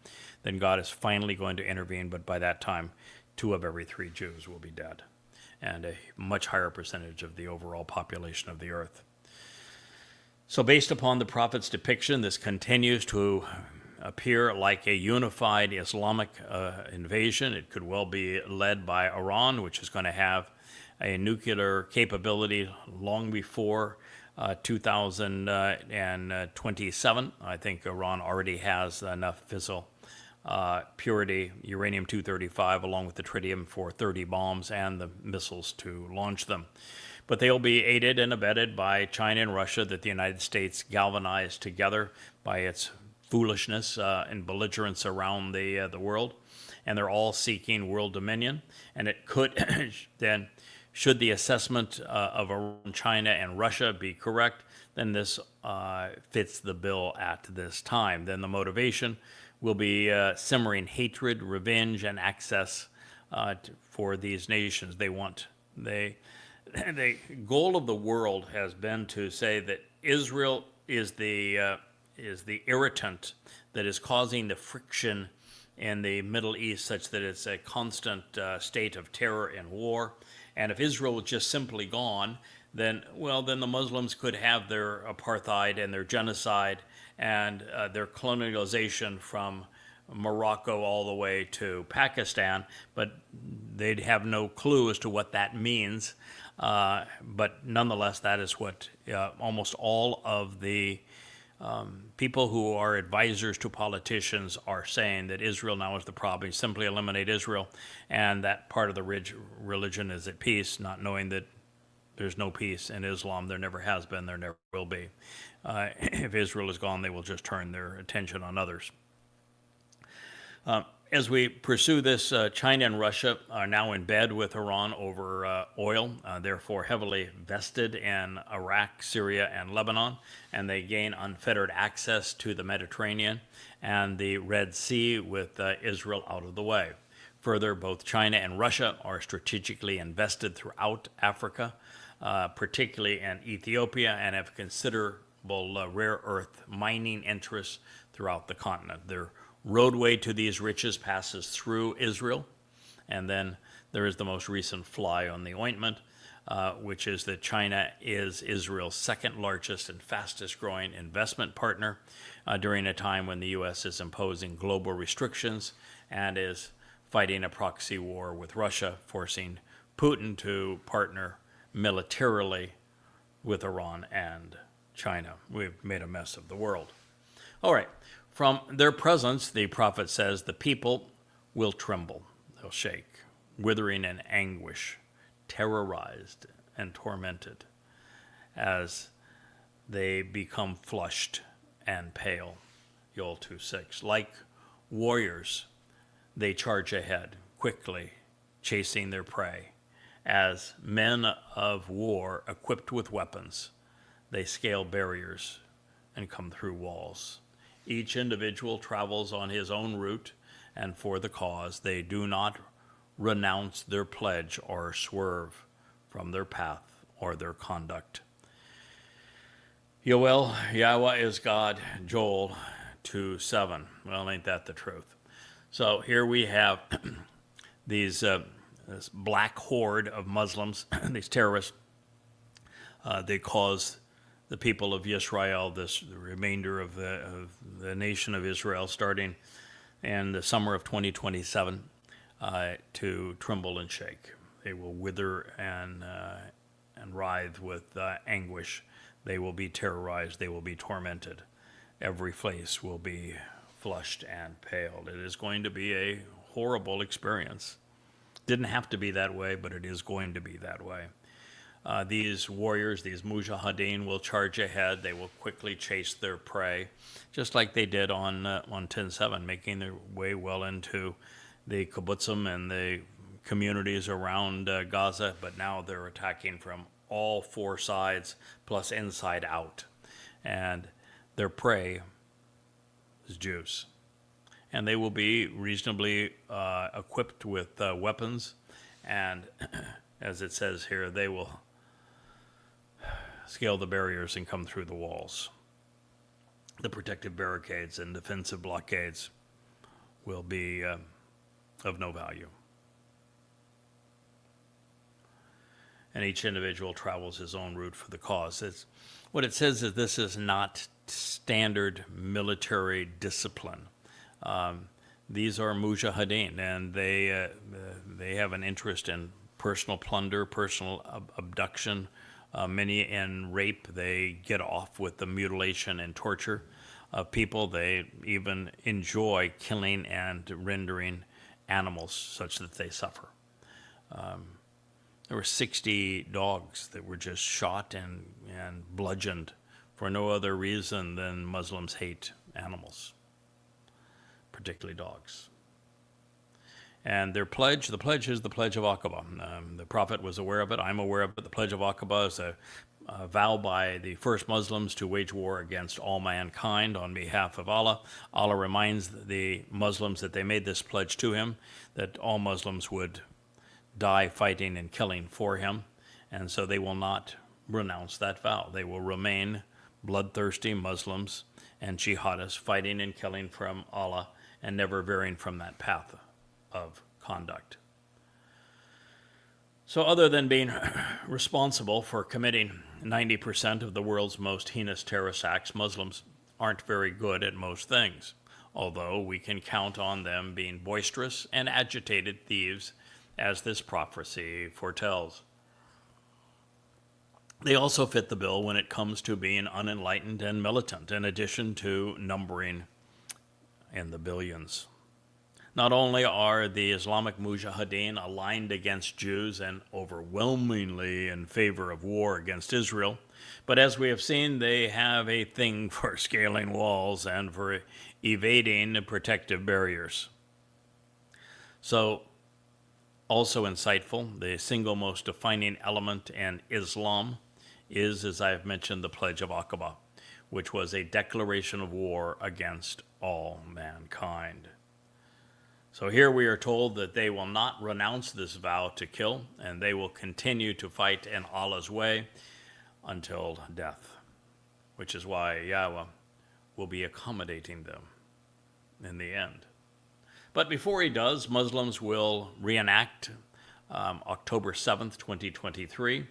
Then God is finally going to intervene, but by that time, 2 of every 3 Jews will be dead, and a much higher percentage of the overall population of the earth. So based upon the prophet's depiction, this continues to appear like a unified Islamic invasion. It could well be led by Iran, which is going to have a nuclear capability long before 2027. I think Iran already has enough fissile purity, uranium-235, along with the tritium-430 bombs and the missiles to launch them. But they'll be aided and abetted by China and Russia that the United States galvanized together by its foolishness and belligerence around the world. And they're all seeking world dominion. And it could then, should the assessment of Iran, China, and Russia be correct, then this fits the bill at this time. Then the motivation will be simmering hatred, revenge, and access for these nations. The goal of the world has been to say that Israel is the irritant that is causing the friction in the Middle East, such that it's a constant state of terror and war. And if Israel was just simply gone, then the Muslims could have their apartheid and their genocide and their colonialization from Morocco all the way to Pakistan, but they'd have no clue as to what that means. But nonetheless, that is what almost all of the people who are advisors to politicians are saying, that Israel now is the problem. Simply eliminate Israel, and that part of the religion is at peace, not knowing that there's no peace in Islam. There never has been, there never will be. If Israel is gone, they will just turn their attention on others. As we pursue this, China and Russia are now in bed with Iran over oil, therefore heavily vested in Iraq, Syria, and Lebanon, and they gain unfettered access to the Mediterranean and the Red Sea with Israel out of the way. Further, both China and Russia are strategically invested throughout Africa, particularly in Ethiopia, and have considerable rare earth mining interests throughout the continent. Their roadway to these riches passes through Israel, and then there is the most recent fly on the ointment which is that China is Israel's second largest and fastest growing investment partner during a time when the U.S. is imposing global restrictions and is fighting a proxy war with Russia, forcing Putin to partner militarily with Iran and China. We've made a mess of the world. All right. From their presence, the prophet says, the people will tremble. They'll shake, withering in anguish, terrorized and tormented as they become flushed and pale. Joel 2:6. Like warriors, they charge ahead, quickly chasing their prey. As men of war equipped with weapons, they scale barriers and come through walls. Each individual travels on his own route, and for the cause, they do not renounce their pledge or swerve from their path or their conduct. Yoel, Yahweh is God, Joel 2:7. Well, ain't that the truth? So here we have this black horde of Muslims, these terrorists. They cause the people of Israel, the remainder of the nation of Israel, starting in the summer of 2027, to tremble and shake. They will wither and writhe with anguish. They will be terrorized. They will be tormented. Every face will be flushed and paled. It is going to be a horrible experience. Didn't have to be that way, but it is going to be that way. These warriors, these mujahideen, will charge ahead. They will quickly chase their prey, just like they did on 10/7, making their way well into the kibbutzim and the communities around Gaza. But now they're attacking from all four sides, plus inside out. And their prey is Jews. And they will be reasonably equipped with weapons. And as it says here, they will scale the barriers and come through the walls. The protective barricades and defensive blockades will be of no value. And each individual travels his own route for the cause. What it says is this is not standard military discipline. These are mujahideen, and they have an interest in personal plunder, personal abduction, many in rape. They get off with the mutilation and torture of people. They even enjoy killing and rendering animals such that they suffer. There were 60 dogs that were just shot and bludgeoned for no other reason than Muslims hate animals, particularly dogs. And their pledge, the pledge is the Pledge of Aqaba. The Prophet was aware of it. I'm aware of it. The Pledge of Aqaba is a vow by the first Muslims to wage war against all mankind on behalf of Allah. Allah reminds the Muslims that they made this pledge to him, that all Muslims would die fighting and killing for him. And so they will not renounce that vow. They will remain bloodthirsty Muslims and jihadists, fighting and killing from Allah and never veering from that path of conduct. So other than being responsible for committing 90% of the world's most heinous terrorist acts, Muslims aren't very good at most things, although we can count on them being boisterous and agitated thieves, as this prophecy foretells. They also fit the bill when it comes to being unenlightened and militant, in addition to numbering in the billions. Not only are the Islamic Mujahideen aligned against Jews and overwhelmingly in favor of war against Israel, but as we have seen, they have a thing for scaling walls and for evading protective barriers. So, also insightful, the single most defining element in Islam is, as I have mentioned, the Pledge of Aqaba, which was a declaration of war against all mankind. So here we are told that they will not renounce this vow to kill, and they will continue to fight in Allah's way until death, which is why Yahweh will be accommodating them in the end. But before he does, Muslims will reenact October 7th, 2023,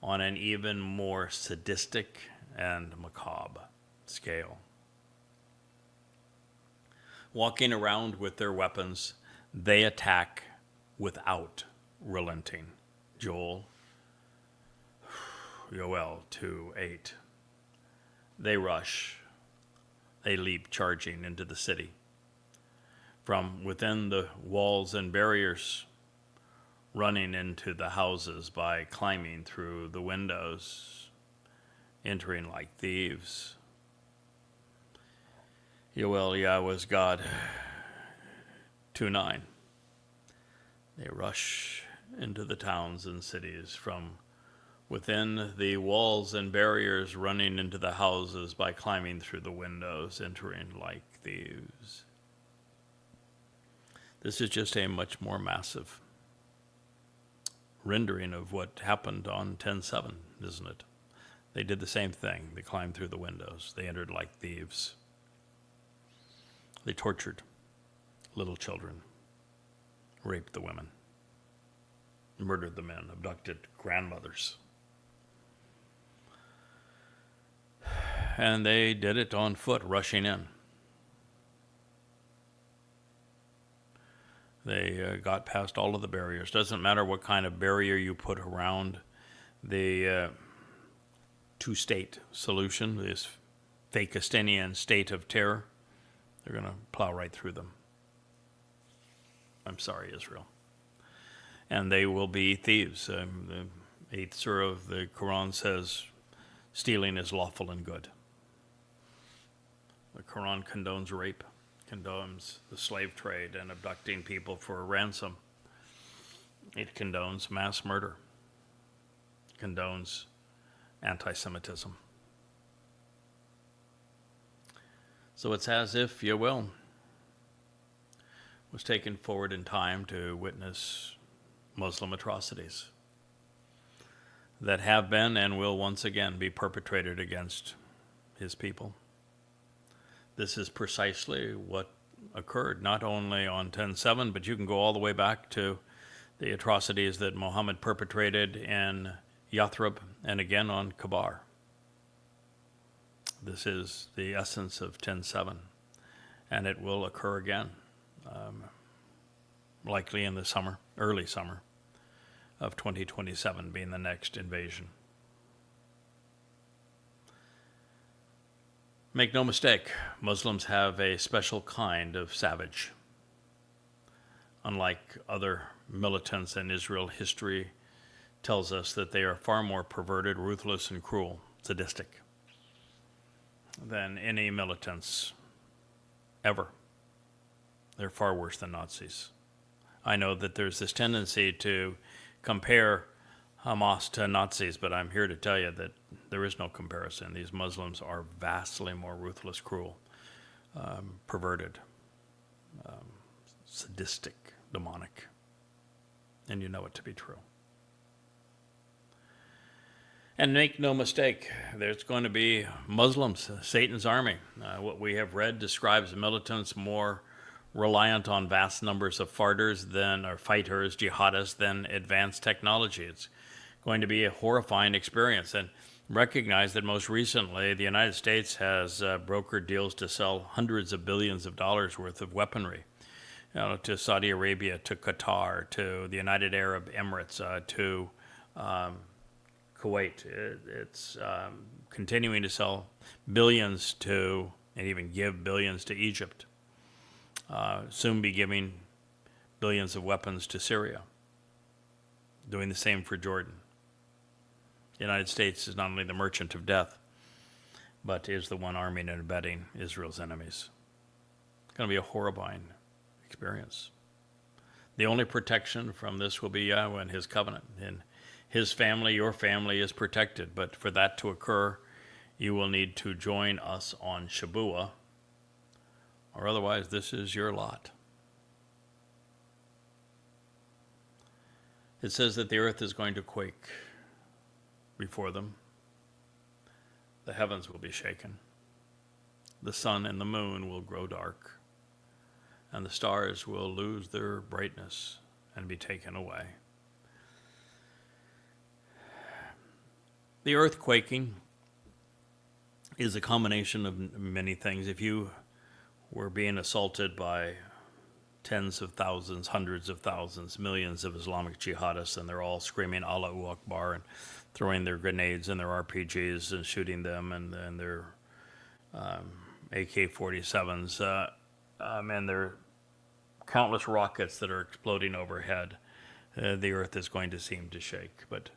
on an even more sadistic and macabre scale. Walking around with their weapons, they attack without relenting. Joel 2:8. They rush, they leap charging into the city. From within the walls and barriers, running into the houses by climbing through the windows, entering like thieves. Yoel was God 2:9. They rush into the towns and cities from within the walls and barriers, running into the houses by climbing through the windows, entering like thieves. This is just a much more massive rendering of what happened on 10/7, isn't it? They did the same thing. They climbed through the windows. They entered like thieves. They tortured little children, raped the women, murdered the men, abducted grandmothers. And they did it on foot, rushing in. They got past all of the barriers. Doesn't matter what kind of barrier you put around the two-state solution, this Fakistinian state of terror. They're going to plow right through them. I'm sorry, Israel. And they will be thieves. The 8th surah of the Quran says, stealing is lawful and good. The Quran condones rape, condones the slave trade and abducting people for a ransom. It condones mass murder, condones anti-Semitism. So it's as if Yoel was taken forward in time to witness Muslim atrocities that have been and will once again be perpetrated against his people. This is precisely what occurred, not only on 10/7, but you can go all the way back to the atrocities that Muhammad perpetrated in Yathrib and again on Kabar. This is the essence of 10/7, and it will occur again, likely in the summer, early summer of 2027 being the next invasion. Make no mistake, Muslims have a special kind of savage. Unlike other militants in Israel, history tells us that they are far more perverted, ruthless, and cruel, sadistic than any militants ever. They're far worse than Nazis. I know that there's this tendency to compare Hamas to Nazis, but I'm here to tell you that there is no comparison. These Muslims are vastly more ruthless, cruel, perverted, sadistic, demonic, and you know it to be true. And make no mistake, there's going to be Muslims, Satan's army. What we have read describes militants more reliant on vast numbers of fighters, jihadists, than advanced technology. It's going to be a horrifying experience. And recognize that most recently, the United States has brokered deals to sell hundreds of billions of dollars worth of weaponry, to Saudi Arabia, to Qatar, to the United Arab Emirates, to Kuwait. It's continuing to sell billions to, and even give billions to Egypt. Soon be giving billions of weapons to Syria. Doing the same for Jordan. The United States is not only the merchant of death, but is the one arming and abetting Israel's enemies. It's going to be a horrifying experience. The only protection from this will be Yahweh and his covenant. And his family, your family, is protected. But for that to occur, you will need to join us on Shabuah, or otherwise this is your lot. It says that the earth is going to quake before them. The heavens will be shaken. The sun and the moon will grow dark, and the stars will lose their brightness and be taken away. The earthquaking is a combination of many things. If you were being assaulted by tens of thousands, hundreds of thousands, millions of Islamic jihadists, and they're all screaming Allahu Akbar and throwing their grenades and their RPGs and shooting them and their AK-47s, and their countless rockets that are exploding overhead, the earth is going to seem to shake. But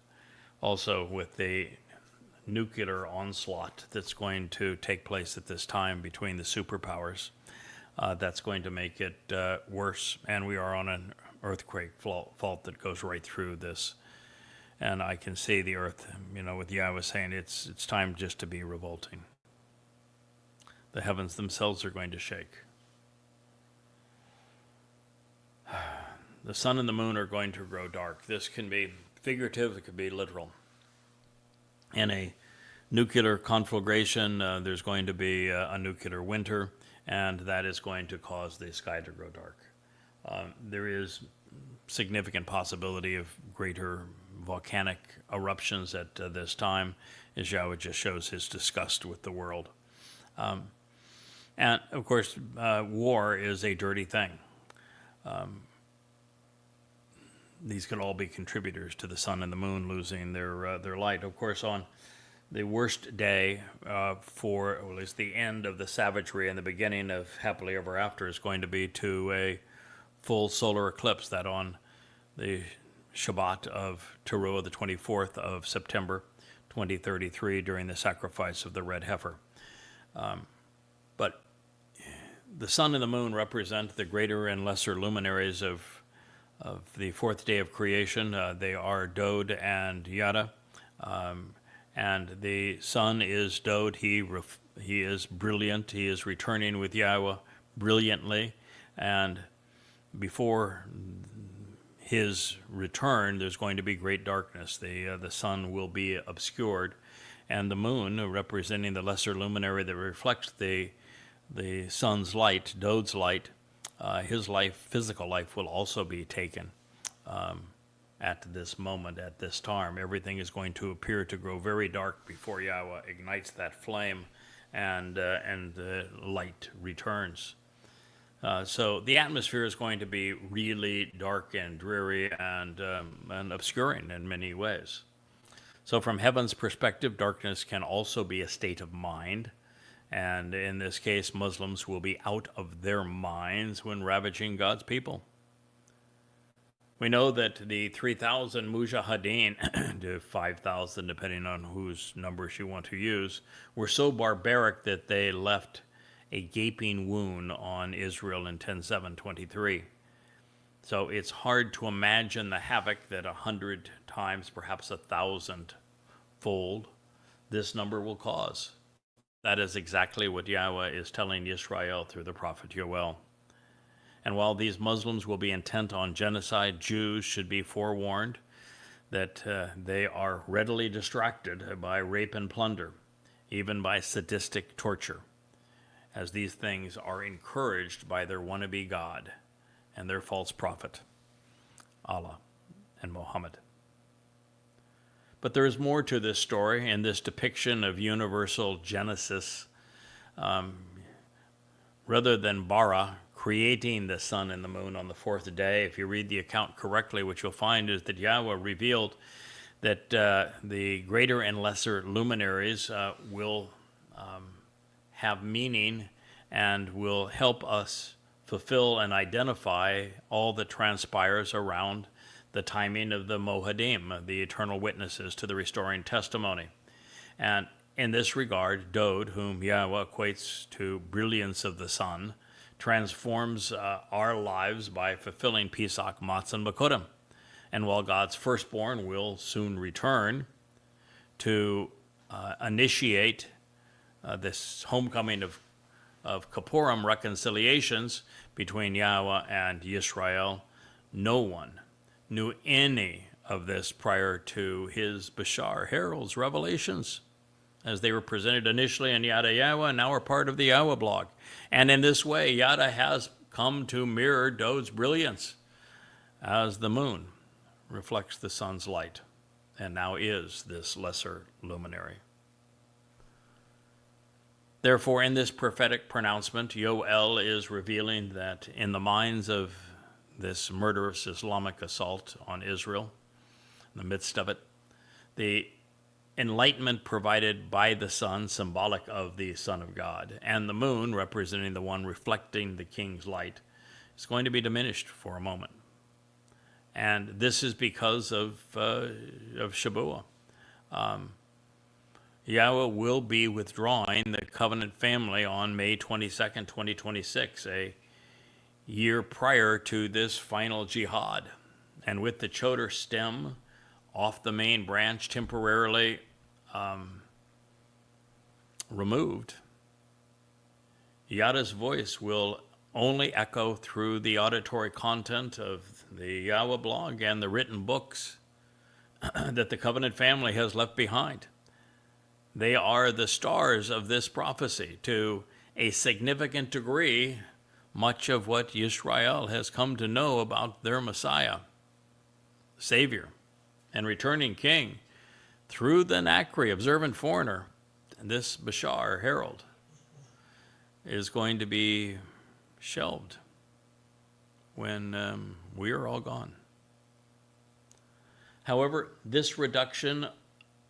also with the nuclear onslaught that's going to take place at this time between the superpowers, that's going to make it worse. And we are on an earthquake fault that goes right through this. And I can see the earth, with Yahweh saying it's time just to be revolting. The heavens themselves are going to shake. The sun and the moon are going to grow dark. This can be figurative, it could be literal. In a nuclear conflagration, there's going to be a nuclear winter, and that is going to cause the sky to grow dark. There is significant possibility of greater volcanic eruptions at this time, as Yahweh just shows his disgust with the world. And of course, war is a dirty thing. These could all be contributors to the sun and the moon losing their light. Of course, on the worst day for, or at least the end of the savagery and the beginning of happily ever after, is going to be to a full solar eclipse, that on the Shabbat of Teruah, the 24th of September, 2033, during the sacrifice of the red heifer. But the sun and the moon represent the greater and lesser luminaries of the fourth day of creation. They are Dod and Yada. And the sun is Dod. He is brilliant. He is returning with Yahweh brilliantly. And before his return, there's going to be great darkness. The sun will be obscured. And the moon, representing the lesser luminary that reflects the sun's light, Dod's light, his life, physical life, will also be taken at this moment, at this time. Everything is going to appear to grow very dark before Yahweh ignites that flame and the light returns. So the atmosphere is going to be really dark and dreary and obscuring in many ways. So from heaven's perspective, darkness can also be a state of mind. And in this case, Muslims will be out of their minds when ravaging God's people. We know that the 3,000 mujahideen, to 5,000, depending on whose numbers you want to use, were so barbaric that they left a gaping wound on Israel in 10/7/23. So it's hard to imagine the havoc that 100 times, perhaps 1,000-fold, this number will cause. That is exactly what Yahweh is telling Israel through the prophet Yoel. And while these Muslims will be intent on genocide, Jews should be forewarned that they are readily distracted by rape and plunder, even by sadistic torture, as these things are encouraged by their wannabe God and their false prophet, Allah and Muhammad. But there is more to this story and this depiction of universal Genesis. Rather than bara creating the sun and the moon on the fourth day, if you read the account correctly, what you'll find is that Yahweh revealed that the greater and lesser luminaries will have meaning and will help us fulfill and identify all that transpires around the timing of the Mohadim, the eternal witnesses to the restoring testimony. And in this regard, Dod, whom Yahweh equates to brilliance of the sun, transforms our lives by fulfilling Pesach, Matzah, and Bakurim. And while God's firstborn will soon return to initiate this homecoming of Kippurim reconciliations between Yahweh and Yisrael, no one knew any of this prior to his Bashar heralds revelations, as they were presented initially in Yada Yahweh and now are part of the Yahweh blog. And in this way, Yada has come to mirror Dod's brilliance as the moon reflects the sun's light. and now is this lesser luminary. Therefore, in this prophetic pronouncement, Yoel is revealing that in the minds of this murderous Islamic assault on Israel, in the midst of it, the enlightenment provided by the sun, symbolic of the Son of God, and the moon, representing the one reflecting the king's light, is going to be diminished for a moment. And this is because of Shabuah. Yahweh will be withdrawing the covenant family on May 22nd, 2026, a year prior to this final jihad. And with the Choder stem off the main branch temporarily removed, Yahweh's voice will only echo through the auditory content of the Yahweh blog and the written books that the covenant family has left behind. They are the stars of this prophecy. To a significant degree, much of what Yisrael has come to know about their Messiah, Savior, and returning King through the Nakri, observant foreigner, and this Bashar, herald, is going to be shelved when we are all gone. However, this reduction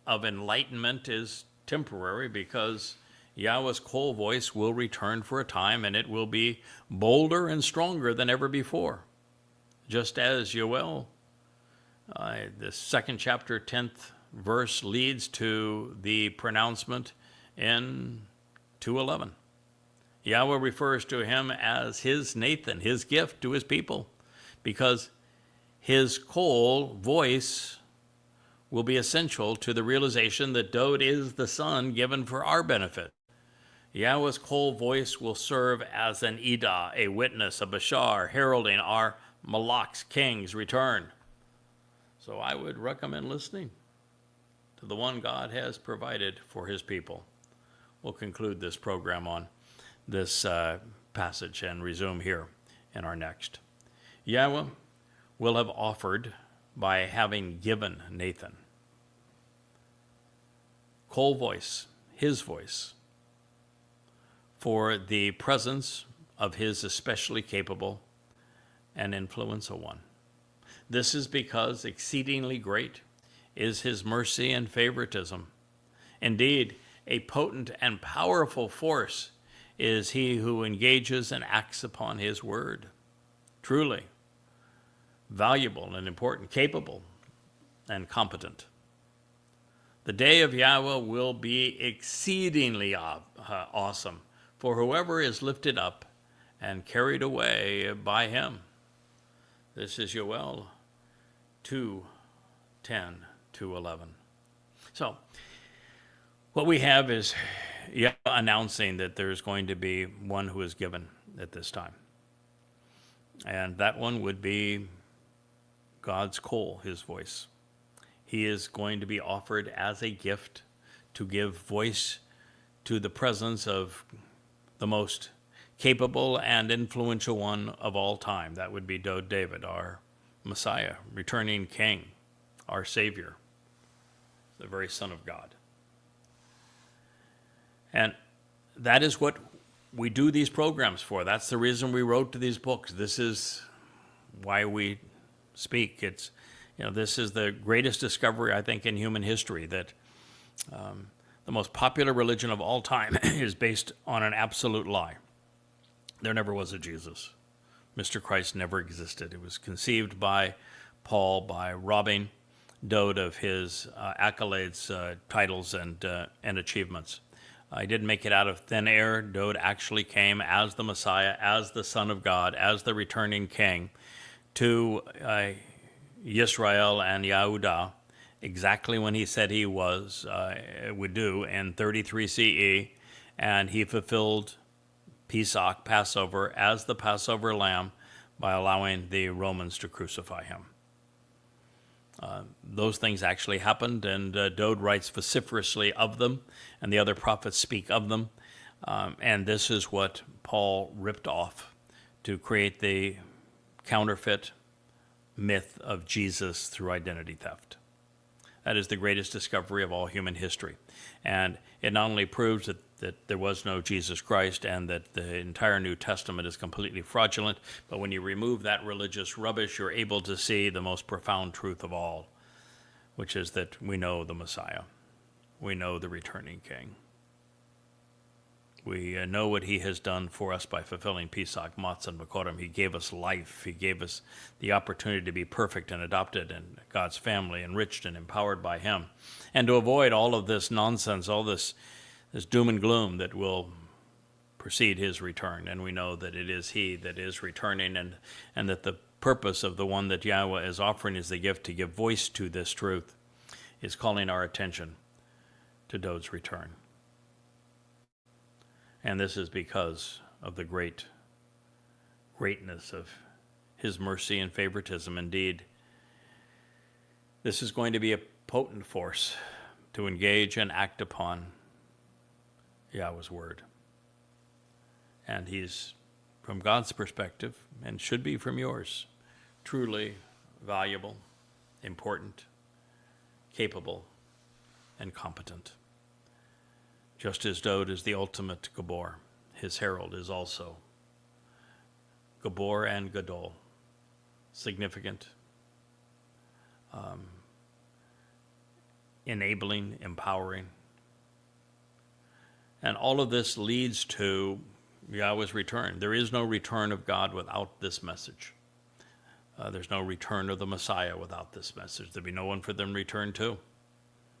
of enlightenment is temporary because Yahweh's coal voice will return for a time, and it will be bolder and stronger than ever before. Just as Yoel, the 2nd chapter, 10th verse, leads to the pronouncement in 2:11. Yahweh refers to him as his Nathan, his gift to his people, because his coal voice will be essential to the realization that Dod is the son given for our benefit. Yahweh's coal voice will serve as an Edah, a witness, a Bashar, heralding our Malak's king's return. So I would recommend listening to the one God has provided for his people. We'll conclude this program on this passage and resume here in our next. Yahweh will have offered by having given Nathan coal voice, his voice, for the presence of his especially capable and influential one. This is because exceedingly great is his mercy and favoritism. Indeed, a potent and powerful force is he who engages and acts upon his word. Truly valuable and important, capable and competent. The day of Yahweh will be exceedingly awesome for whoever is lifted up and carried away by him. This is Yoel 2:10-11. So what we have is Yahweh announcing that there's going to be one who is given at this time. And that one would be God's coal, his voice. He is going to be offered as a gift to give voice to the presence of the most capable and influential one of all time. That would be David, our Messiah, returning King, our Savior, the very Son of God. And that is what we do these programs for. That's the reason we wrote these books. This is why we speak. It's, this is the greatest discovery, I think, in human history, that the most popular religion of all time is based on an absolute lie. There never was a Jesus. Mr. Christ never existed. It was conceived by Paul by robbing Dod of his accolades, titles, and achievements. He didn't make it out of thin air. Dod actually came as the Messiah, as the Son of God, as the returning King to Yisrael and Yehudah, exactly when he said he would do in 33 CE, and he fulfilled Pesach, Passover, as the Passover lamb by allowing the Romans to crucify him. Those things actually happened, and Dod writes vociferously of them, and the other prophets speak of them. And this is what Paul ripped off to create the counterfeit myth of Jesus through identity theft. That is the greatest discovery of all human history. And it not only proves that there was no Jesus Christ and that the entire New Testament is completely fraudulent, but when you remove that religious rubbish, you're able to see the most profound truth of all, which is that we know the Messiah. We know the returning King. We know what he has done for us by fulfilling Pesach, Matzah, and Makorim. He gave us life. He gave us the opportunity to be perfect and adopted in God's family, enriched and empowered by him. And to avoid all of this nonsense, all this doom and gloom that will precede his return. And we know that it is he that is returning, and that the purpose of the one that Yahweh is offering as the gift to give voice to this truth is calling our attention to Dod's return. And this is because of the greatness of his mercy and favoritism. Indeed, this is going to be a potent force to engage and act upon Yahweh's word. And he's, from God's perspective, and should be from yours, truly valuable, important, capable, and competent. Just as Dod is the ultimate Gabor, his herald is also Gabor and Gadol, significant, enabling, empowering. And all of this leads to Yahweh's return. There is no return of God without this message. There's no return of the Messiah without this message. There'd be no one for them to return to.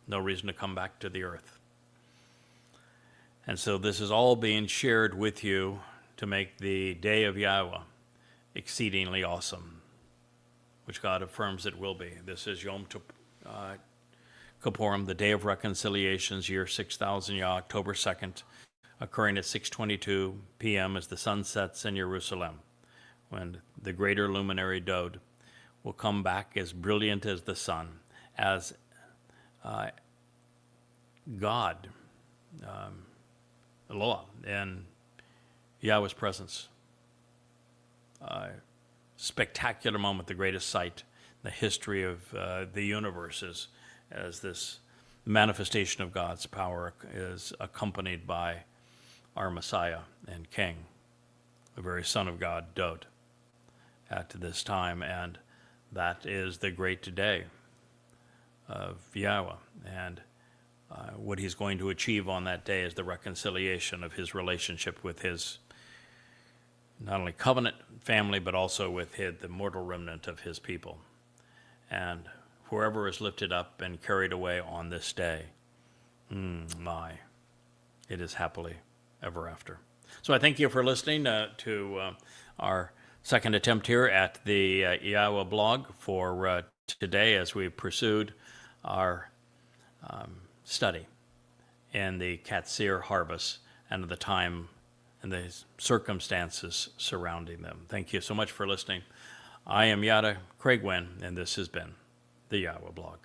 No reason to come back to the earth. And so this is all being shared with you to make the day of Yahweh exceedingly awesome, which God affirms it will be. This is Yom Kippurim, the Day of Reconciliations, year 6000 Yah, October 2nd, occurring at 6:22 p.m. as the sun sets in Jerusalem, when the greater luminary Dod will come back as brilliant as the sun, as God, Eloah, in Yahweh's presence. Spectacular moment, the greatest sight in the history of the universe as this manifestation of God's power is accompanied by our Messiah and King, the very Son of God, Dod, at this time. And that is the great day of Yahweh. And what he's going to achieve on that day is the reconciliation of his relationship with his not only covenant family, but also with the mortal remnant of his people. And whoever is lifted up and carried away on this day, it is happily ever after. So I thank you for listening to our second attempt here at the Yahweh blog for today, as we pursued our study in the Qatsyr harvest and the time and the circumstances surrounding them. Thank you so much for listening. I am Yada Craig Wynn, and this has been the Yahweh blog.